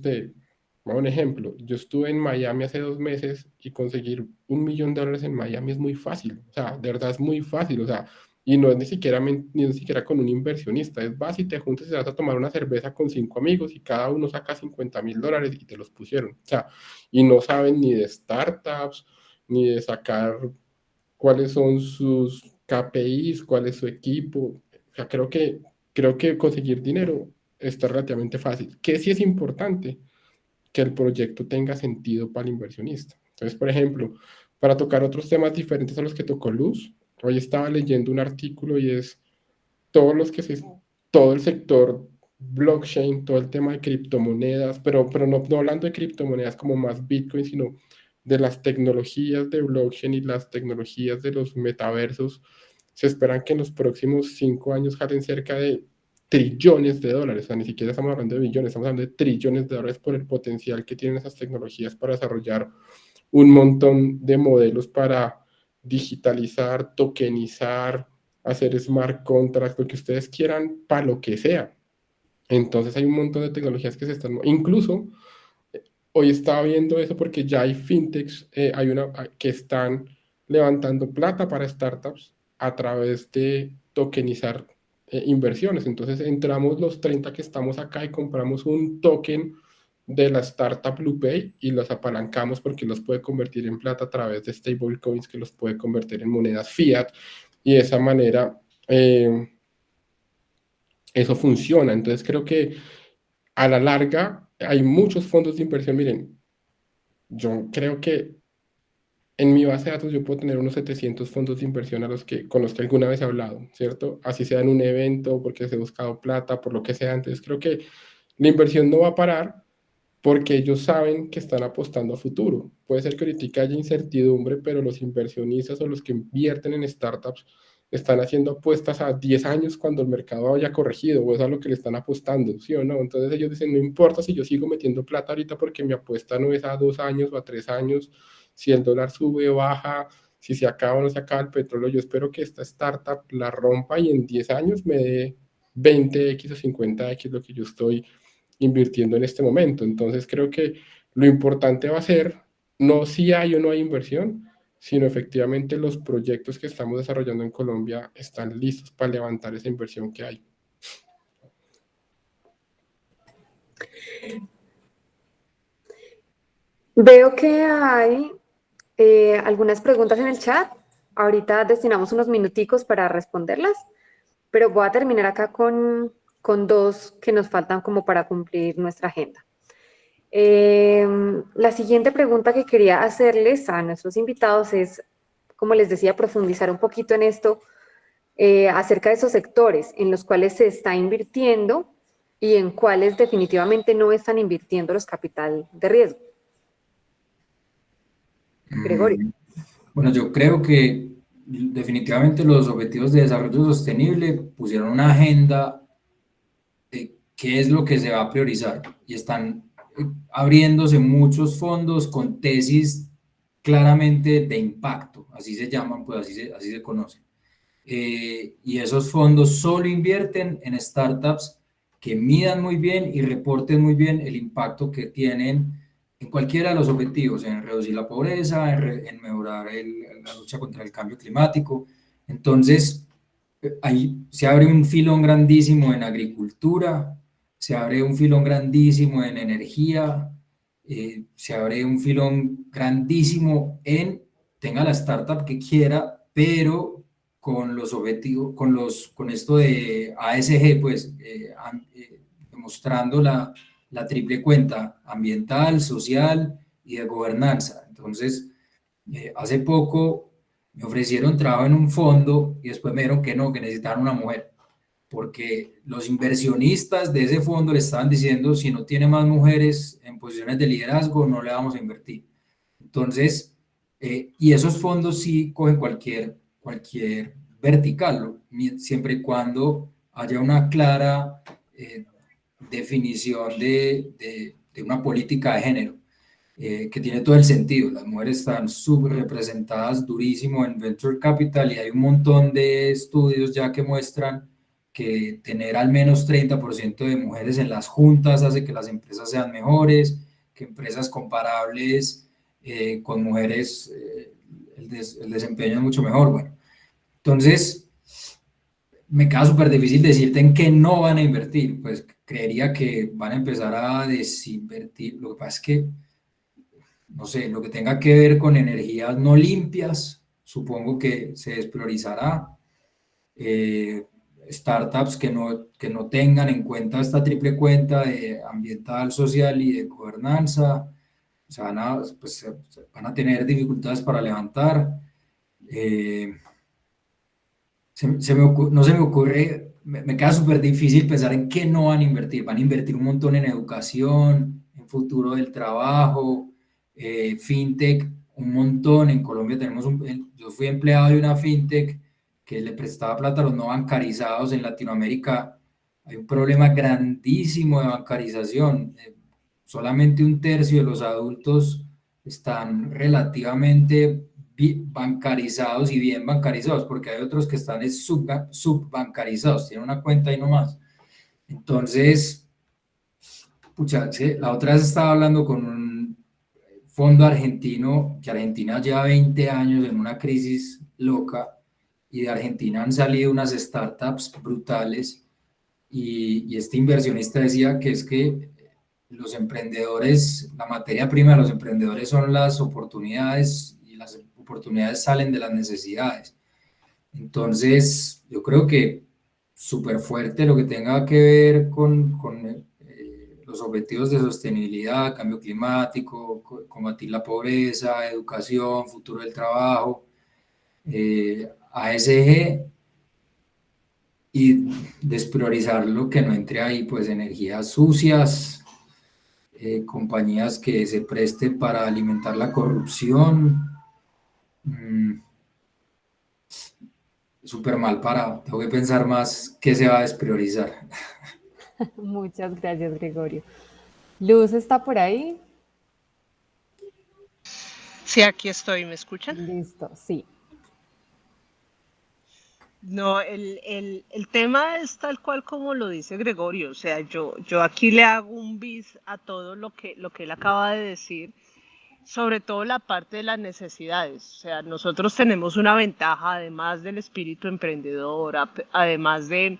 un ejemplo, yo estuve en Miami hace 2 meses y conseguir $1 millón en Miami es muy fácil. O sea, de verdad es muy fácil. O sea, y no es ni siquiera con un inversionista. Es vas y te juntas y te vas a tomar una cerveza con 5 amigos y cada uno saca $50,000 y te los pusieron. O sea, y no saben ni de startups, ni de sacar cuáles son sus KPIs, cuál es su equipo. O sea, creo que conseguir dinero está relativamente fácil. Que sí es importante que el proyecto tenga sentido para el inversionista. Entonces, por ejemplo, para tocar otros temas diferentes a los que tocó Luz, hoy estaba leyendo un artículo y es todos los que se, todo el sector blockchain, todo el tema de criptomonedas, pero no hablando de criptomonedas como más Bitcoin, sino de las tecnologías de blockchain y las tecnologías de los metaversos. Se esperan que en los próximos 5 años jalen cerca de trillones de dólares. O sea, ni siquiera estamos hablando de billones, estamos hablando de trillones de dólares por el potencial que tienen esas tecnologías para desarrollar un montón de modelos para digitalizar, tokenizar, hacer smart contracts, lo que ustedes quieran, para lo que sea. Entonces hay un montón de tecnologías que se están, incluso hoy estaba viendo eso porque ya hay fintechs, hay una que están levantando plata para startups a través de tokenizar inversiones. Entonces entramos los 30 que estamos acá y compramos un token de la startup BluePay y los apalancamos porque los puede convertir en plata a través de stablecoins que los puede convertir en monedas fiat, y de esa manera eso funciona. Entonces creo que a la larga hay muchos fondos de inversión. Miren, yo creo que en mi base de datos yo puedo tener unos 700 fondos de inversión con los que alguna vez he hablado, ¿cierto? Así sea en un evento, porque se ha buscado plata, por lo que sea. Entonces creo que la inversión no va a parar porque ellos saben que están apostando a futuro. Puede ser que ahorita haya incertidumbre, pero los inversionistas o los que invierten en startups están haciendo apuestas a 10 años cuando el mercado haya corregido, o es a lo que le están apostando, ¿sí o no? Entonces ellos dicen, no importa si yo sigo metiendo plata ahorita porque mi apuesta no es a 2 años o a 3 años, si el dólar sube o baja, si se acaba o no se acaba el petróleo, yo espero que esta startup la rompa y en 10 años me dé 20x o 50x lo que yo estoy invirtiendo en este momento. Entonces creo que lo importante va a ser no si hay o no hay inversión, sino efectivamente los proyectos que estamos desarrollando en Colombia están listos para levantar esa inversión que hay. Veo que hay algunas preguntas en el chat. Ahorita destinamos unos minuticos para responderlas, pero voy a terminar acá con dos que nos faltan como para cumplir nuestra agenda. La siguiente pregunta que quería hacerles a nuestros invitados es, como les decía, profundizar un poquito en esto acerca de esos sectores en los cuales se está invirtiendo y en cuáles definitivamente no están invirtiendo los capital de riesgo. Gregorio. Bueno, yo creo que definitivamente los Objetivos de Desarrollo Sostenible pusieron una agenda de qué es lo que se va a priorizar y están abriéndose muchos fondos con tesis claramente de impacto, así se llaman, pues así se conocen. Y esos fondos solo invierten en startups que midan muy bien y reporten muy bien el impacto que tienen en cualquiera de los objetivos, en reducir la pobreza, en mejorar la lucha contra el cambio climático. Entonces, ahí se abre un filón grandísimo en agricultura, se abre un filón grandísimo en energía, se abre un filón grandísimo en tenga la startup que quiera, pero con los objetivos, con esto de ASG, pues demostrando la triple cuenta ambiental, social y de gobernanza. Entonces, hace poco me ofrecieron trabajo en un fondo y después me dijeron que no, que necesitaban una mujer, porque los inversionistas de ese fondo le estaban diciendo, si no tiene más mujeres en posiciones de liderazgo, no le vamos a invertir. Entonces, y esos fondos sí cogen cualquier vertical, siempre y cuando haya una clara definición de una política de género. Que tiene todo el sentido. Las mujeres están subrepresentadas durísimo en Venture Capital y hay un montón de estudios ya que muestran que tener al menos 30% de mujeres en las juntas hace que las empresas sean mejores, que empresas comparables con mujeres el desempeño es mucho mejor. Bueno, entonces me queda súper difícil decirte en qué no van a invertir. Pues creería que van a empezar a desinvertir. Lo que pasa es que no sé, lo que tenga que ver con energías no limpias, supongo que se despriorizará. Startups que no tengan en cuenta esta triple cuenta de ambiental, social y de gobernanza, pues, van a tener dificultades para levantar. No se me ocurre, me queda súper difícil pensar en qué no van a invertir. Van a invertir un montón en educación, en futuro del trabajo, fintech, un montón. En Colombia yo fui empleado de una fintech que le prestaba plata a los no bancarizados. En Latinoamérica hay un problema grandísimo de bancarización. Solamente un tercio de los adultos están relativamente bancarizados y bien bancarizados, porque hay otros que están subbancarizados, tienen una cuenta y no más. Entonces, pucha, ¿sí? La otra vez estaba hablando con un fondo argentino, que Argentina lleva 20 años en una crisis loca, y de Argentina han salido unas startups brutales, y este inversionista decía que es que los emprendedores, la materia prima de los emprendedores son las oportunidades y las oportunidades salen de las necesidades. Entonces, yo creo que súper fuerte lo que tenga que ver con los objetivos de sostenibilidad, cambio climático, combatir la pobreza, educación, futuro del trabajo, ASG, y despriorizar lo que no entre ahí, pues energías sucias, compañías que se presten para alimentar la corrupción. Súper mal parado. Tengo que pensar más qué se va a despriorizar. Muchas gracias, Gregorio. Luz está por ahí. Sí, aquí estoy. ¿Me escuchan? Listo, sí. No, el tema es tal cual como lo dice Gregorio, o sea, yo aquí le hago un bis a todo lo que él acaba de decir, sobre todo la parte de las necesidades, o sea, nosotros tenemos una ventaja, además del espíritu emprendedor, además de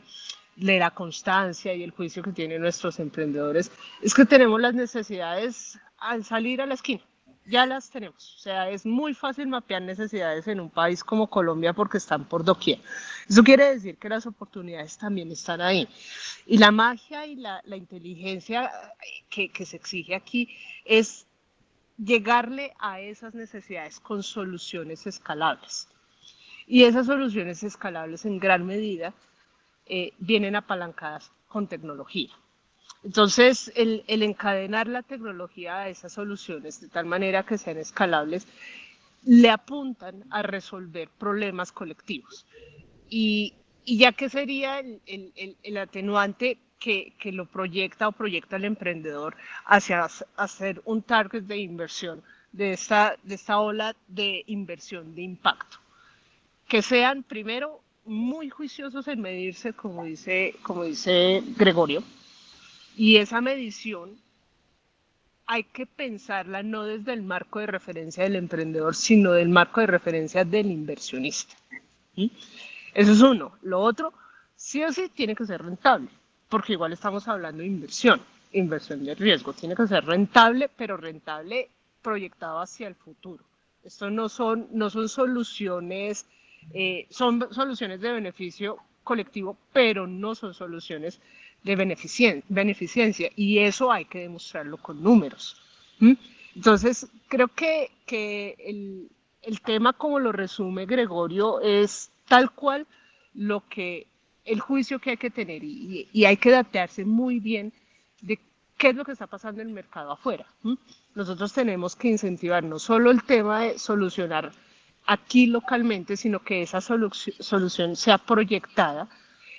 la constancia y el juicio que tienen nuestros emprendedores, es que tenemos las necesidades al salir a la esquina. Ya las tenemos. O sea, es muy fácil mapear necesidades en un país como Colombia porque están por doquier. Eso quiere decir que las oportunidades también están ahí. Y la magia y la inteligencia que se exige aquí es llegarle a esas necesidades con soluciones escalables. Y esas soluciones escalables en gran medida vienen apalancadas con tecnología. Entonces, el encadenar la tecnología a esas soluciones de tal manera que sean escalables, le apuntan a resolver problemas colectivos. Y, y ya que sería el atenuante que lo proyecta o proyecta el emprendedor hacia hacer un target de inversión de esta ola de inversión de impacto. Que sean primero muy juiciosos en medirse, como dice Gregorio, y esa medición hay que pensarla no desde el marco de referencia del emprendedor, sino del marco de referencia del inversionista. ¿Sí? Eso es uno. Lo otro, sí o sí, tiene que ser rentable, porque igual estamos hablando de inversión, inversión de riesgo. Tiene que ser rentable, pero rentable proyectado hacia el futuro. Esto no son soluciones, son soluciones de beneficio colectivo, pero no son soluciones de beneficencia. Y eso hay que demostrarlo con números. ¿Mm? Entonces, creo que el tema, como lo resume Gregorio, es tal cual lo que el juicio que hay que tener y hay que datearse muy bien de qué es lo que está pasando en el mercado afuera. ¿Mm? Nosotros tenemos que incentivar no solo el tema de solucionar aquí localmente, sino que esa solución sea proyectada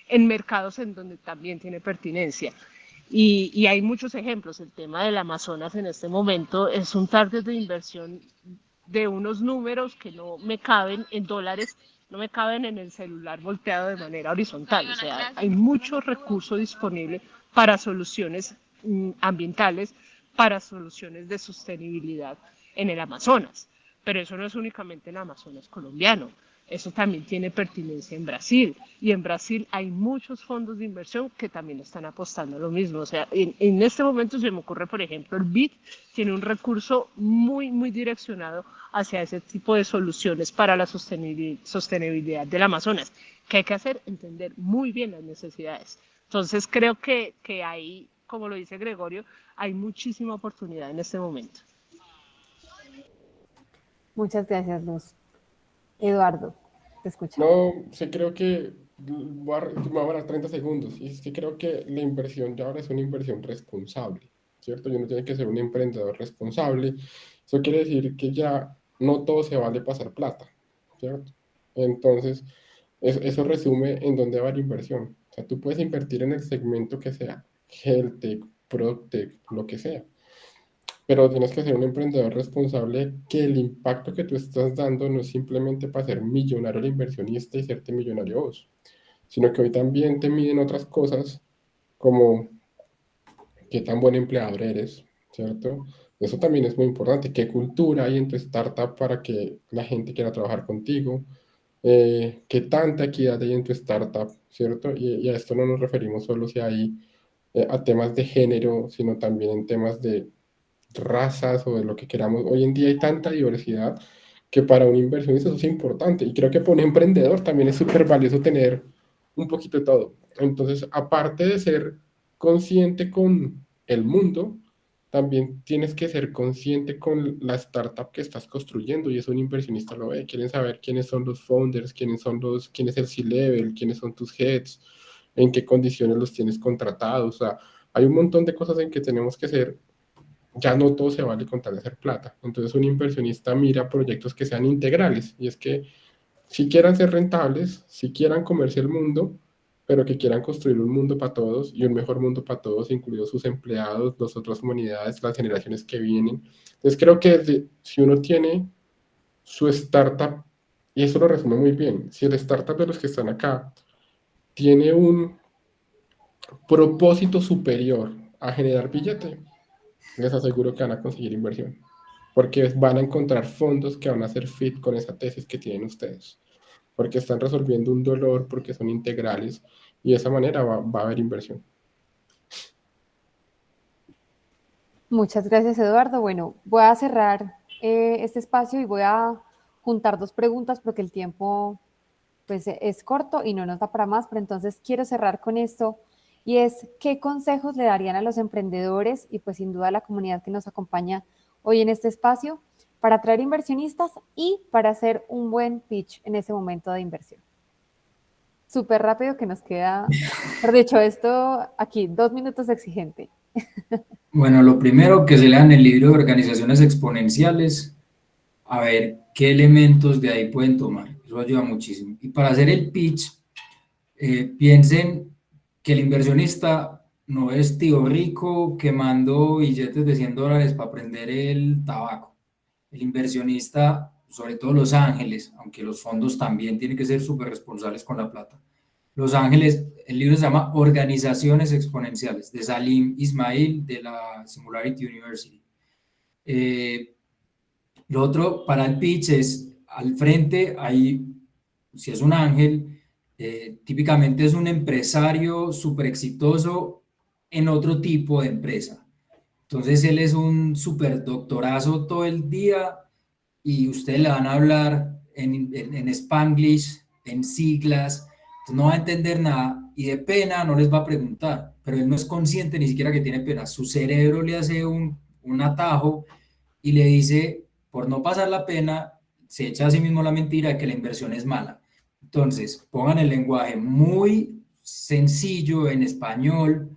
en mercados en donde también tiene pertinencia. Y hay muchos ejemplos. El tema del Amazonas en este momento es un target de inversión de unos números que no me caben en dólares, no me caben en el celular volteado de manera horizontal. O sea, hay mucho recurso disponible para soluciones ambientales, para soluciones de sostenibilidad en el Amazonas. Pero eso no es únicamente el Amazonas colombiano. Eso también tiene pertinencia en Brasil. Y en Brasil hay muchos fondos de inversión que también están apostando a lo mismo. O sea, en este momento se me ocurre, por ejemplo, el BID tiene un recurso muy direccionado hacia ese tipo de soluciones para la sostenibilidad del Amazonas. ¿Qué hay que hacer? Entender muy bien las necesidades. Entonces, creo que ahí, como lo dice Gregorio, hay muchísima oportunidad en este momento. Muchas gracias, Luz. Eduardo, te escuchamos. No, sí creo que me voy a dar 30 segundos. Y es que creo que la inversión ya ahora es una inversión responsable, ¿cierto? Y uno tiene que ser un emprendedor responsable. Eso quiere decir que ya no todo se vale pasar plata, ¿cierto? Entonces, eso resume en dónde va la inversión. O sea, tú puedes invertir en el segmento que sea, health tech, product tech, lo que sea, pero tienes que ser un emprendedor responsable que el impacto que tú estás dando no es simplemente para ser millonario el inversionista y serte millonario vos, sino que hoy también te miden otras cosas como qué tan buen empleador eres, ¿cierto? Eso también es muy importante. ¿Qué cultura hay en tu startup para que la gente quiera trabajar contigo? ¿Qué tanta equidad hay en tu startup, ¿cierto? Y a esto no nos referimos solo si hay a temas de género, sino también en temas de razas o de lo que queramos. Hoy en día hay tanta diversidad que para un inversionista eso es importante. Y creo que para un emprendedor también es súper valioso tener un poquito de todo. Entonces, aparte de ser consciente con el mundo, también tienes que ser consciente con la startup que estás construyendo y eso un inversionista lo ve. Quieren saber quiénes son los founders, quién es el C-level, quiénes son tus heads, en qué condiciones los tienes contratados. O sea, hay un montón de cosas en que tenemos que ser, ya no todo se vale con tal de hacer plata. Entonces un inversionista mira proyectos que sean integrales y es que si quieran ser rentables, si quieran comerse el mundo, pero que quieran construir un mundo para todos y un mejor mundo para todos, incluidos sus empleados, las otras comunidades, las generaciones que vienen. Entonces creo que si uno tiene su startup Y eso lo resume muy bien. Si el startup de los que están acá tiene un propósito superior a generar billete, les aseguro que van a conseguir inversión, porque van a encontrar fondos que van a hacer fit con esa tesis que tienen ustedes, porque están resolviendo un dolor, porque son integrales, y de esa manera va a haber inversión. Muchas gracias, Eduardo. Bueno, voy a cerrar este espacio y voy a juntar dos preguntas porque el tiempo pues es corto y no nos da para más, pero entonces quiero cerrar con esto y es ¿qué consejos le darían a los emprendedores y pues sin duda a la comunidad que nos acompaña hoy en este espacio para atraer inversionistas y para hacer un buen pitch en ese momento de inversión? Súper rápido que nos queda, por dicho esto, aquí 2 minutos exigente. Bueno, lo primero que se lean el libro de organizaciones exponenciales, a ver qué elementos de ahí pueden tomar. Eso ayuda muchísimo. Y para hacer el pitch, piensen que el inversionista no es tío rico quemando billetes de $100 para prender el tabaco. El inversionista, sobre todo los ángeles, aunque los fondos también tienen que ser súper responsables con la plata. Los ángeles, el libro se llama Organizaciones Exponenciales, de Salim Ismail, de la Singularity University. Lo otro para el pitch es, al frente hay, si es un ángel, típicamente es un empresario súper exitoso en otro tipo de empresa. Entonces él es un súper doctorazo todo el día y ustedes le van a hablar en Spanglish, en siglas, entonces no va a entender nada y de pena no les va a preguntar, pero él no es consciente ni siquiera que tiene pena. Su cerebro le hace un atajo y le dice, por no pasar la pena, se echa a sí mismo la mentira de que la inversión es mala. Entonces, pongan el lenguaje muy sencillo en español,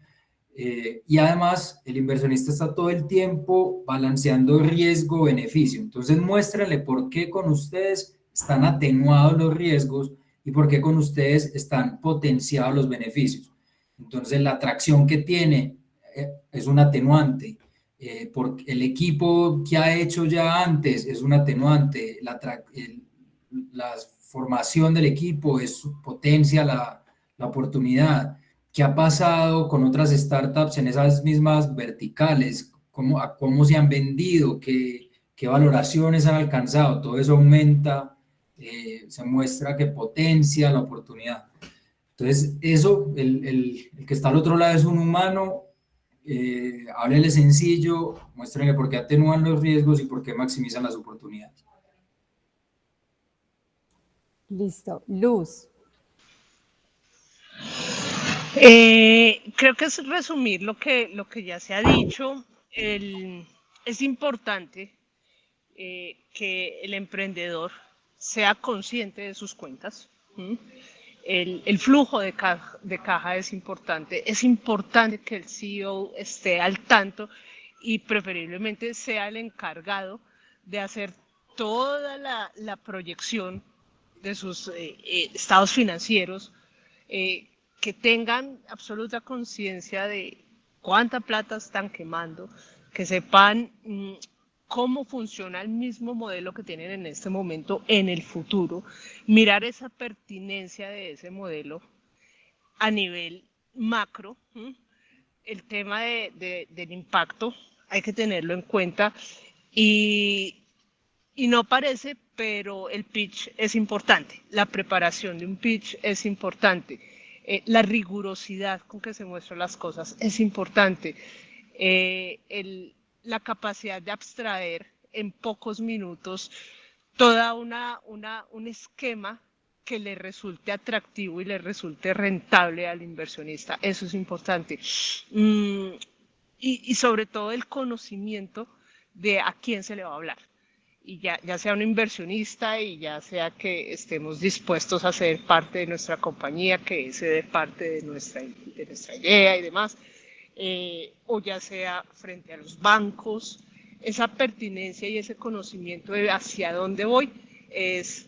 y además el inversionista está todo el tiempo balanceando riesgo-beneficio. Entonces muéstrenle por qué con ustedes están atenuados los riesgos y por qué con ustedes están potenciados los beneficios. Entonces la atracción que tiene es un atenuante. Porque el equipo que ha hecho ya antes es un atenuante. La formación del equipo potencia la oportunidad. ¿Qué ha pasado con otras startups en esas mismas verticales? ¿Cómo se han vendido? ¿Qué valoraciones han alcanzado? Todo eso aumenta, se muestra que potencia la oportunidad. Entonces, eso, el que está al otro lado es un humano, háblele sencillo, muéstrenle por qué atenúan los riesgos y por qué maximizan las oportunidades. Listo. Luz. Creo que es resumir lo que ya se ha dicho. Es importante que el emprendedor sea consciente de sus cuentas. El flujo de caja es importante que el CEO esté al tanto y preferiblemente sea el encargado de hacer toda la proyección de sus estados financieros, que tengan absoluta conciencia de cuánta plata están quemando, que sepan cómo funciona el mismo modelo que tienen en este momento en el futuro, mirar esa pertinencia de ese modelo a nivel macro. El tema del impacto hay que tenerlo en cuenta y no parece, pero el pitch es importante, la preparación de un pitch es importante, la rigurosidad con que se muestran las cosas es importante, la capacidad de abstraer en pocos minutos toda un esquema que le resulte atractivo y le resulte rentable al inversionista. Eso es importante. Y sobre todo el conocimiento de a quién se le va a hablar. Y ya sea un inversionista y ya sea que estemos dispuestos a ser parte de nuestra compañía, que se dé parte de nuestra idea y demás, o ya sea frente a los bancos, esa pertinencia y ese conocimiento de hacia dónde voy,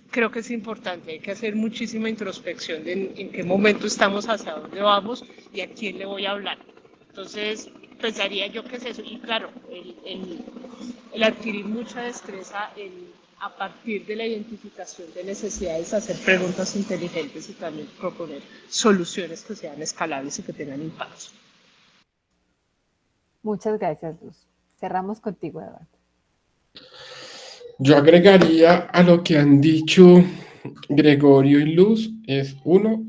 creo que es importante. Hay que hacer muchísima introspección de en qué momento estamos, hacia dónde vamos y a quién le voy a hablar. Entonces, pensaría yo que es eso. Y claro, el adquirir mucha destreza a partir de la identificación de necesidades, hacer preguntas inteligentes y también proponer soluciones que sean escalables y que tengan impacto. Muchas gracias, Luz. Cerramos contigo, Eduardo. Yo agregaría a lo que han dicho Gregorio y Luz, bueno,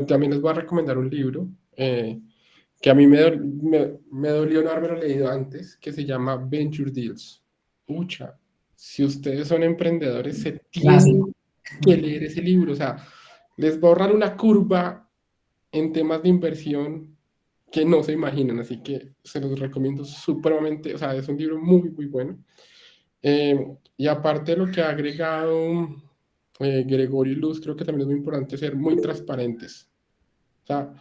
también les voy a recomendar un libro que a mí me dolió no haberlo leído antes, que se llama Venture Deals. Pucha, si ustedes son emprendedores, se tienen que leer ese libro, o sea, les va a ahorrar una curva en temas de inversión que no se imaginan, así que se los recomiendo supremamente, o sea, es un libro muy, muy bueno. Y aparte de lo que ha agregado Gregorio y Luz, creo que también es muy importante ser muy transparentes. O sea,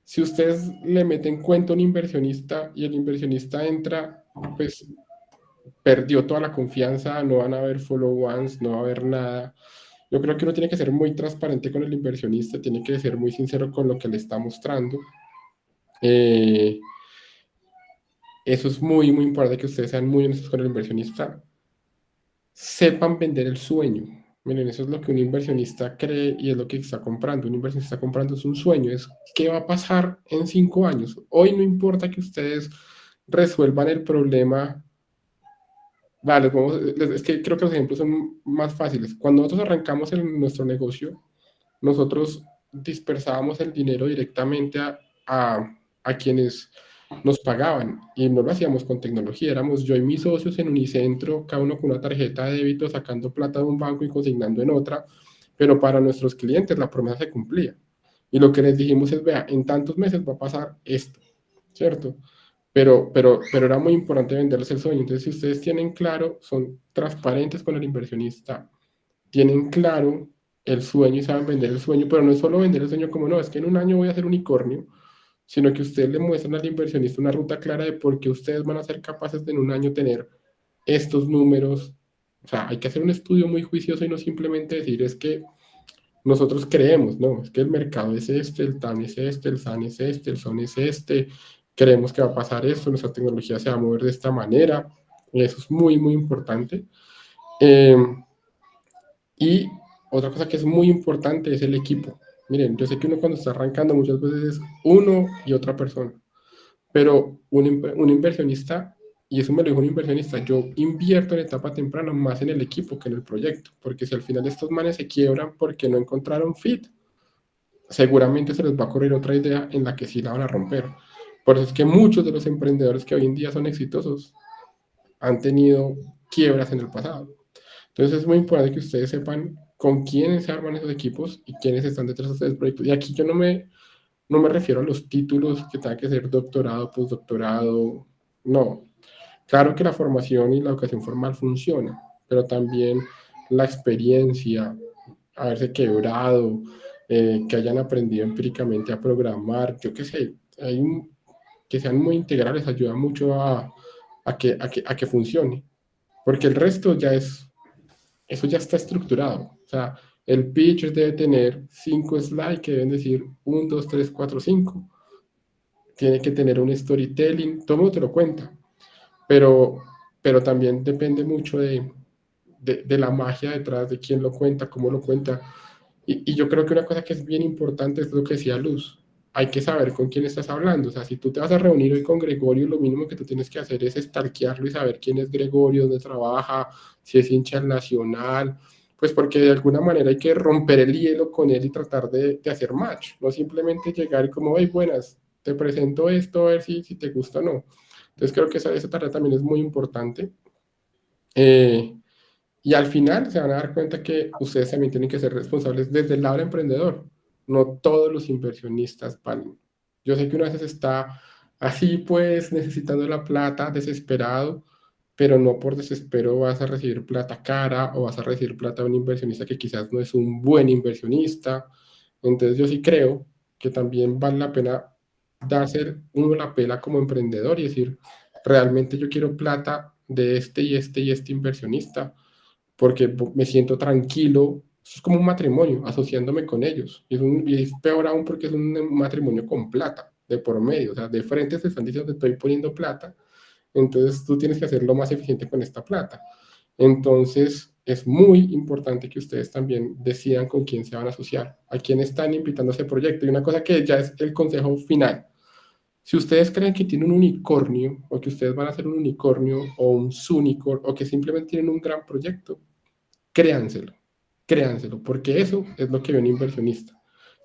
si ustedes le meten cuenta a un inversionista y el inversionista entra, pues perdió toda la confianza, no van a haber follow-ons, no va a haber nada. Yo creo que uno tiene que ser muy transparente con el inversionista, tiene que ser muy sincero con lo que le está mostrando. Eso es muy, muy importante, que ustedes sean muy honestos con el inversionista. Sepan vender el sueño. Miren, eso es lo que un inversionista cree y es lo que está comprando. Un inversionista está comprando es un sueño, es qué va a pasar en 5 años. Hoy no importa que ustedes resuelvan el problema. Vale, es que creo que los ejemplos son más fáciles. Cuando nosotros arrancamos en nuestro negocio, nosotros dispersábamos el dinero directamente a quienes nos pagaban y no lo hacíamos con tecnología, éramos yo y mis socios en Unicentro, cada uno con una tarjeta de débito sacando plata de un banco y consignando en otra, pero para nuestros clientes la promesa se cumplía. Y lo que les dijimos es, vea, en tantos meses va a pasar esto, ¿cierto? Pero era muy importante venderles el sueño. Entonces, si ustedes tienen claro, son transparentes con el inversionista, tienen claro el sueño y saben vender el sueño, pero no es solo vender el sueño como no, es que en un año voy a ser unicornio, sino que ustedes le muestran al inversionista una ruta clara de por qué ustedes van a ser capaces de en un año tener estos números. O sea, hay que hacer un estudio muy juicioso y no simplemente decir es que nosotros creemos, no, es que el mercado es este, el TAM es este, el SAN es este, el SON es este, creemos que va a pasar esto, nuestra tecnología se va a mover de esta manera, y eso es muy, muy importante. Y otra cosa que es muy importante es el equipo. Miren, yo sé que uno cuando está arrancando muchas veces es uno y otra persona, pero un inversionista, y eso me lo dijo un inversionista, yo invierto en etapa temprana más en el equipo que en el proyecto, porque si al final estos manes se quiebran porque no encontraron fit, seguramente se les va a correr otra idea en la que sí la van a romper. Por eso es que muchos de los emprendedores que hoy en día son exitosos han tenido quiebras en el pasado. Entonces es muy importante que ustedes sepan con quiénes se arman esos equipos y quiénes están detrás de esos proyectos. Y aquí yo no me refiero a los títulos que tengan que ser doctorado, postdoctorado, no. Claro que la formación y la educación formal funciona, pero también la experiencia, haberse quebrado, que hayan aprendido empíricamente a programar, yo qué sé, que sean muy integrales ayuda mucho a que funcione, porque el resto eso ya está estructurado. O sea, el pitch debe tener 5 slides que deben decir 1, 2, 3, 4, 5. Tiene que tener un storytelling, todo el mundo te lo cuenta, pero también depende mucho de la magia detrás, de quién lo cuenta, cómo lo cuenta. Y yo creo que una cosa que es bien importante es lo que decía Luz. Hay que saber con quién estás hablando. O sea, si tú te vas a reunir hoy con Gregorio, lo mínimo que tú tienes que hacer es stalkearlo y saber quién es Gregorio, dónde trabaja, si es hincha del Nacional, pues porque de alguna manera hay que romper el hielo con él y tratar de hacer match. No simplemente llegar y como, hey, buenas, te presento esto, a ver si te gusta o no. Entonces creo que esa tarea también es muy importante. Y al final se van a dar cuenta que ustedes también tienen que ser responsables desde el lado del emprendedor. No todos los inversionistas valen. Yo sé que uno a veces está así, pues, necesitando la plata, desesperado, pero no por desespero vas a recibir plata cara o vas a recibir plata de un inversionista que quizás no es un buen inversionista. Entonces yo sí creo que también vale la pena darse uno la pela como emprendedor y decir, realmente yo quiero plata de este y este y este inversionista porque me siento tranquilo. Es como un matrimonio, asociándome con ellos. Y es peor aún porque es un matrimonio con plata, de por medio. O sea, de frente te están diciendo que estoy poniendo plata, entonces tú tienes que hacer lo más eficiente con esta plata. Entonces, es muy importante que ustedes también decidan con quién se van a asociar, a quién están invitando a ese proyecto. Y una cosa que ya es el consejo final. Si ustedes creen que tienen un unicornio, o que ustedes van a hacer un unicornio, o un sunicorn, o que simplemente tienen un gran proyecto, créanselo, créanselo, porque eso es lo que ve un inversionista.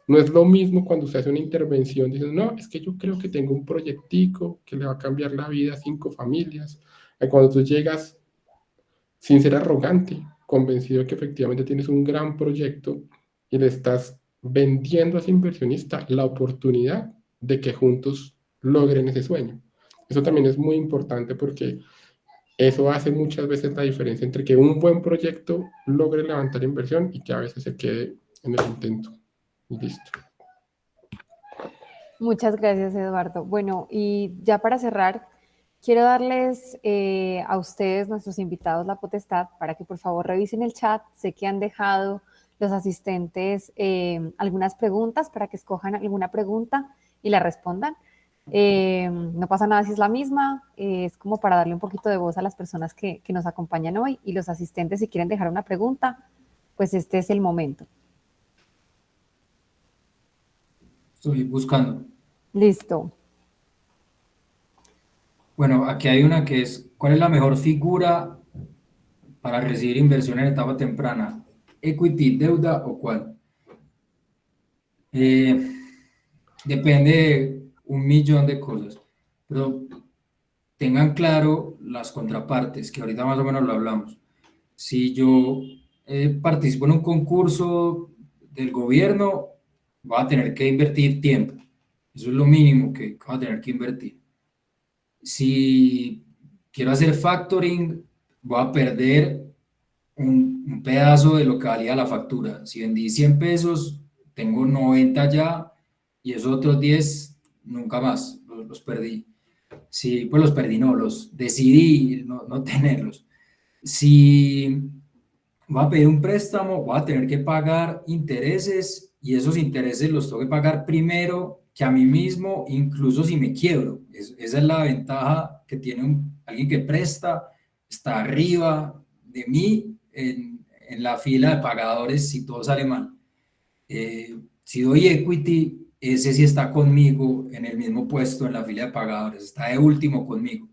No es lo mismo cuando usted hace una intervención, diciendo, no, es que yo creo que tengo un proyectico que le va a cambiar la vida a 5 familias. Y cuando tú llegas sin ser arrogante, convencido de que efectivamente tienes un gran proyecto y le estás vendiendo a ese inversionista la oportunidad de que juntos logren ese sueño. Eso también es muy importante porque eso hace muchas veces la diferencia entre que un buen proyecto logre levantar inversión y que a veces se quede en el intento. Y listo. Muchas gracias, Eduardo. Bueno, y ya para cerrar, quiero darles a ustedes, nuestros invitados, la potestad para que por favor revisen el chat. Sé que han dejado los asistentes algunas preguntas para que escojan alguna pregunta y la respondan. No pasa nada si es la misma, es como para darle un poquito de voz a las personas que nos acompañan hoy, y los asistentes, si quieren dejar una pregunta, pues este es el momento. Estoy buscando. Listo. Bueno, aquí hay una que es, ¿cuál es la mejor figura para recibir inversión en etapa temprana? ¿Equity, deuda o cuál? Depende de un millón de cosas, pero tengan claro las contrapartes, que ahorita más o menos lo hablamos. Si yo participo en un concurso del gobierno, voy a tener que invertir tiempo. Eso es lo mínimo que voy a tener que invertir. Si quiero hacer factoring, voy a perder un pedazo de lo que valía la factura. Si vendí 100 pesos, tengo 90 ya, y esos otros 10 nunca más, los perdí. Sí, pues los perdí, no, los decidí no tenerlos. Si voy a pedir un préstamo, voy a tener que pagar intereses, y esos intereses los tengo que pagar primero que a mí mismo, incluso si me quiebro. Esa es la ventaja que tiene alguien que presta, está arriba de mí en la fila de pagadores si todo sale mal. Si doy equity, ese sí está conmigo en el mismo puesto en la fila de pagadores, está de último conmigo.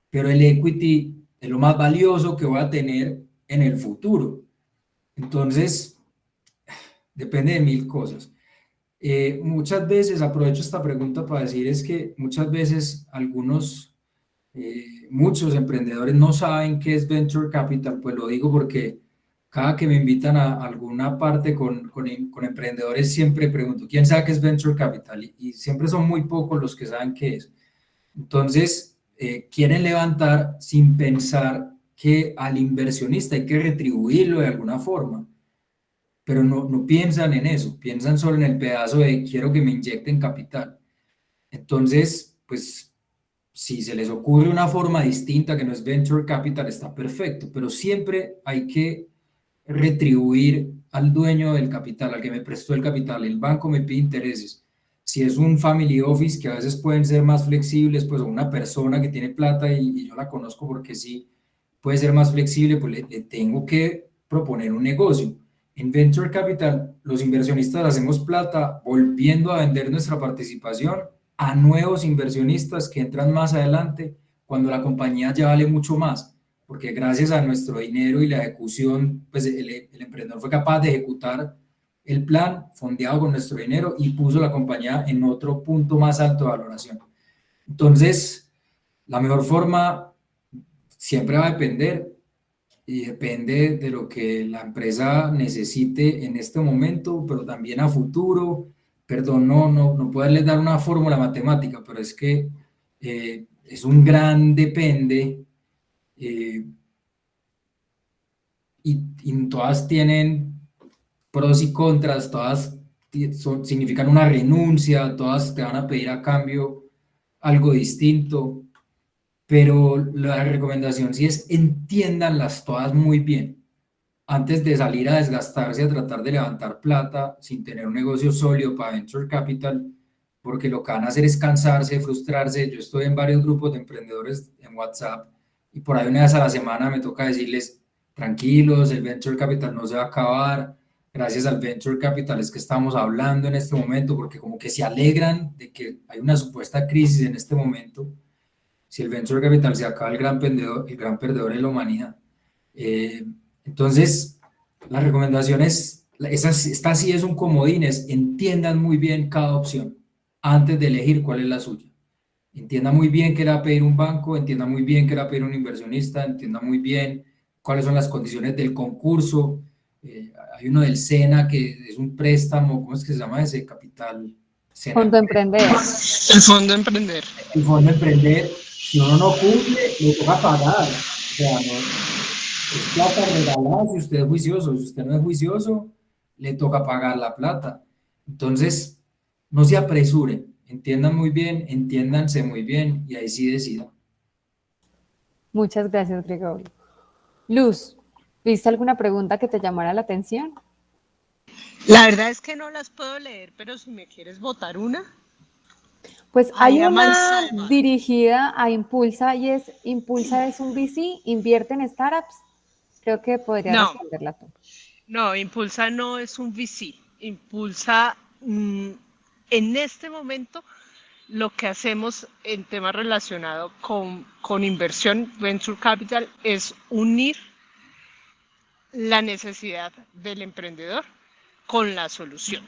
Pero el equity es lo más valioso que voy a tener en el futuro. Entonces, depende de mil cosas. Muchas veces, aprovecho esta pregunta para decir, es que muchas veces muchos emprendedores no saben qué es Venture Capital. Pues lo digo porque cada que me invitan a alguna parte con emprendedores, siempre pregunto, ¿quién sabe qué es Venture Capital? Y siempre son muy pocos los que saben qué es. Entonces, quieren levantar sin pensar que al inversionista hay que retribuirlo de alguna forma, pero no piensan en eso, piensan solo en el pedazo de quiero que me inyecten capital. Entonces, pues, si se les ocurre una forma distinta que no es Venture Capital, está perfecto, pero siempre hay que retribuir al dueño del capital, al que me prestó el capital. El banco me pide intereses. Si es un family office, que a veces pueden ser más flexibles, pues, o una persona que tiene plata y yo la conozco porque sí puede ser más flexible, pues le tengo que proponer un negocio. En Venture Capital, los inversionistas hacemos plata volviendo a vender nuestra participación a nuevos inversionistas que entran más adelante cuando la compañía ya vale mucho más, porque gracias a nuestro dinero y la ejecución, pues el emprendedor fue capaz de ejecutar el plan fondeado con nuestro dinero y puso la compañía en otro punto más alto de valoración. Entonces, la mejor forma siempre va a depender, y depende de lo que la empresa necesite en este momento, pero también a futuro. Perdón, no poderles dar una fórmula matemática, pero es que es un gran depende, y todas tienen pros y contras, todas significan una renuncia, todas te van a pedir a cambio algo distinto. Pero la recomendación sí es entiéndanlas todas muy bien antes de salir a desgastarse, a tratar de levantar plata sin tener un negocio sólido para Venture Capital, porque lo que van a hacer es cansarse, frustrarse. Yo estoy en varios grupos de emprendedores en WhatsApp y por ahí una vez a la semana me toca decirles, tranquilos, el Venture Capital no se va a acabar. Gracias al Venture Capital es que estamos hablando en este momento, porque como que se alegran de que hay una supuesta crisis en este momento. Si el Venture Capital se acaba, el gran perdedor es la humanidad. Eh, entonces, la recomendación es, esta sí es un comodín, es entiendan muy bien cada opción antes de elegir cuál es la suya. Entienda muy bien qué le va a pedir un banco, entienda muy bien qué le va a pedir un inversionista, entienda muy bien cuáles son las condiciones del concurso. Hay uno del SENA que es un préstamo, ¿cómo es que se llama ese? Capital SENA. Fondo Emprender. El Fondo Emprender. El Fondo Emprender, si uno no cumple, le toca pagar. O sea, no, es plata regalada si usted es juicioso. Si usted no es juicioso, le toca pagar la plata. Entonces, no se apresuren, entiendan muy bien, entiéndanse muy bien y ahí sí decidan. Muchas gracias, Gregorio. Luz, ¿viste alguna pregunta que te llamara la atención? La verdad es que no las puedo leer, pero si me quieres votar una. Pues hay Ahí a una mansalva. dirigida a Impulsa y es, Impulsa es un VC, invierte en startups. Creo que podría No, responderla tú. no, Impulsa no es un VC. Impulsa, en este momento, lo que hacemos en temas relacionados con inversión, Venture Capital, es unir la necesidad del emprendedor con la solución,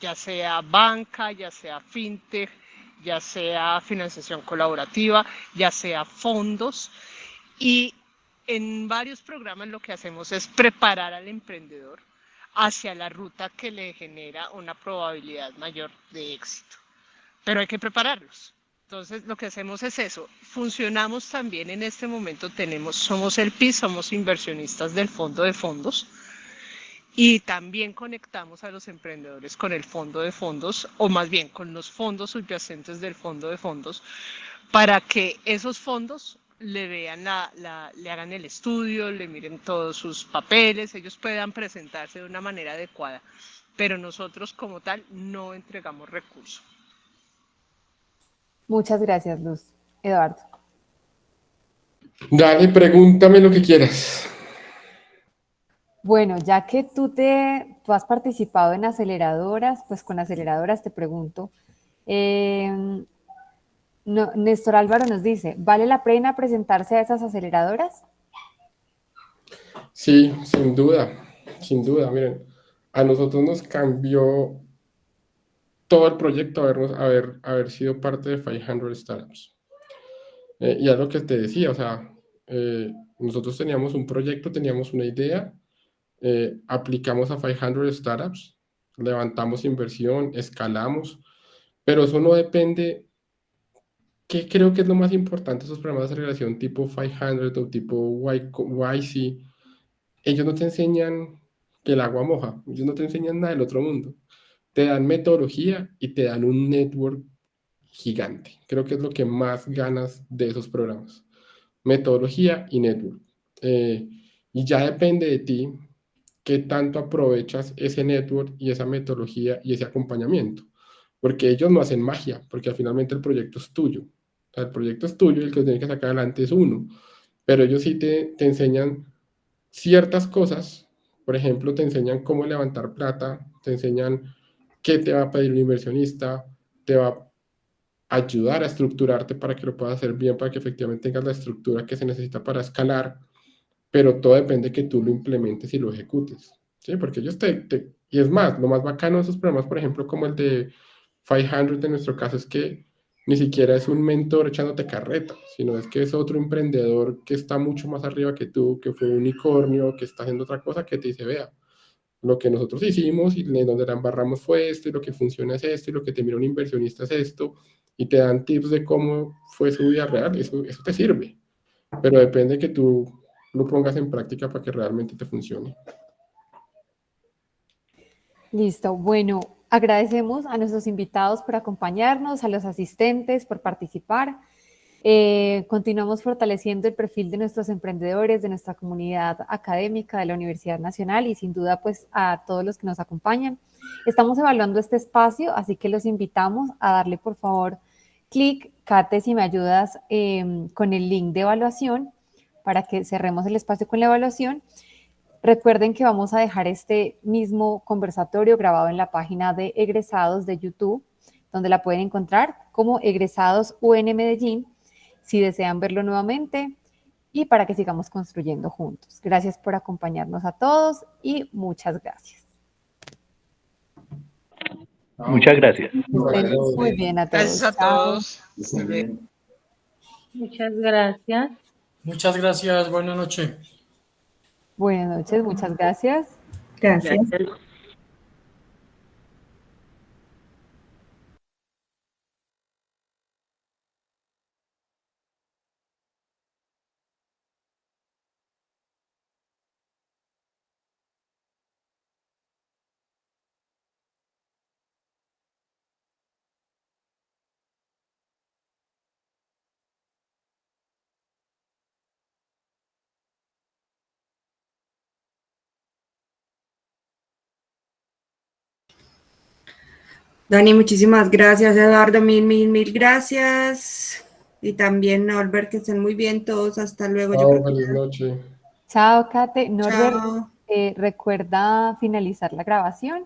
ya sea banca, ya sea fintech, ya sea financiación colaborativa, ya sea fondos. Y en varios programas lo que hacemos es preparar al emprendedor hacia la ruta que le genera una probabilidad mayor de éxito. Pero hay que prepararlos. Entonces, lo que hacemos es eso. Funcionamos también en este momento, somos el PI, somos inversionistas del fondo de fondos y también conectamos a los emprendedores con el fondo de fondos, o más bien con los fondos subyacentes del fondo de fondos, para que esos fondos le vean le hagan el estudio, le miren todos sus papeles, ellos puedan presentarse de una manera adecuada. Pero nosotros como tal no entregamos recursos. Muchas gracias, Luz. Eduardo. Dale, pregúntame lo que quieras. Bueno, ya que tú has participado en aceleradoras, pues con aceleradoras te pregunto, Néstor Álvaro nos dice, ¿vale la pena presentarse a esas aceleradoras? Sí, sin duda, sin duda. Miren, a nosotros nos cambió todo el proyecto haber sido parte de 500 Startups. Y es lo que te decía, o sea, nosotros teníamos un proyecto, teníamos una idea, aplicamos a 500 Startups, levantamos inversión, escalamos, pero eso no depende. ¿Qué creo que es lo más importante de esos programas de aceleración tipo 500 o tipo YC? Ellos no te enseñan que el agua moja, ellos no te enseñan nada del otro mundo. Te dan metodología y te dan un network gigante. Creo que es lo que más ganas de esos programas. Metodología y network. Y ya depende de ti qué tanto aprovechas ese network y esa metodología y ese acompañamiento. Porque ellos no hacen magia, porque finalmente el proyecto es tuyo. O sea, el proyecto es tuyo y el que lo tiene que sacar adelante es uno. Pero ellos sí te enseñan ciertas cosas. Por ejemplo, te enseñan cómo levantar plata, te enseñan qué te va a pedir un inversionista, te va a ayudar a estructurarte para que lo puedas hacer bien, para que efectivamente tengas la estructura que se necesita para escalar, pero todo depende de que tú lo implementes y lo ejecutes, ¿sí? Porque ellos y es más, lo más bacano de esos programas, por ejemplo, como el de 500 en nuestro caso, es que ni siquiera es un mentor echándote carreta, sino es que es otro emprendedor que está mucho más arriba que tú, que fue un unicornio, que está haciendo otra cosa, que te dice, vea, lo que nosotros hicimos y donde la embarramos fue esto, y lo que funciona es esto, y lo que te mira un inversionista es esto, y te dan tips de cómo fue su vida real, eso te sirve, pero depende que tú lo pongas en práctica para que realmente te funcione. Listo. Bueno, agradecemos a nuestros invitados por acompañarnos, a los asistentes por participar. Continuamos fortaleciendo el perfil de nuestros emprendedores, de nuestra comunidad académica de la Universidad Nacional y sin duda pues a todos los que nos acompañan. Estamos evaluando este espacio, así que los invitamos a darle por favor clic, Kate, si me ayudas con el link de evaluación para que cerremos el espacio con la evaluación. Recuerden que vamos a dejar este mismo conversatorio grabado en la página de egresados de YouTube, donde la pueden encontrar como Egresados UN Medellín, si desean verlo nuevamente, y para que sigamos construyendo juntos. Gracias por acompañarnos a todos y muchas gracias. Muchas gracias. Estén muy bien a todos. Gracias a Chao. todos. Estén bien. Muchas gracias. Muchas gracias, buenas noches. Buenas noches, muchas gracias. Gracias. Dani, muchísimas gracias. Eduardo, mil gracias. Y también Norbert, que estén muy bien todos. Hasta luego. Chao, feliz noche. Chao, Kate. Norbert, Chao. recuerda finalizar la grabación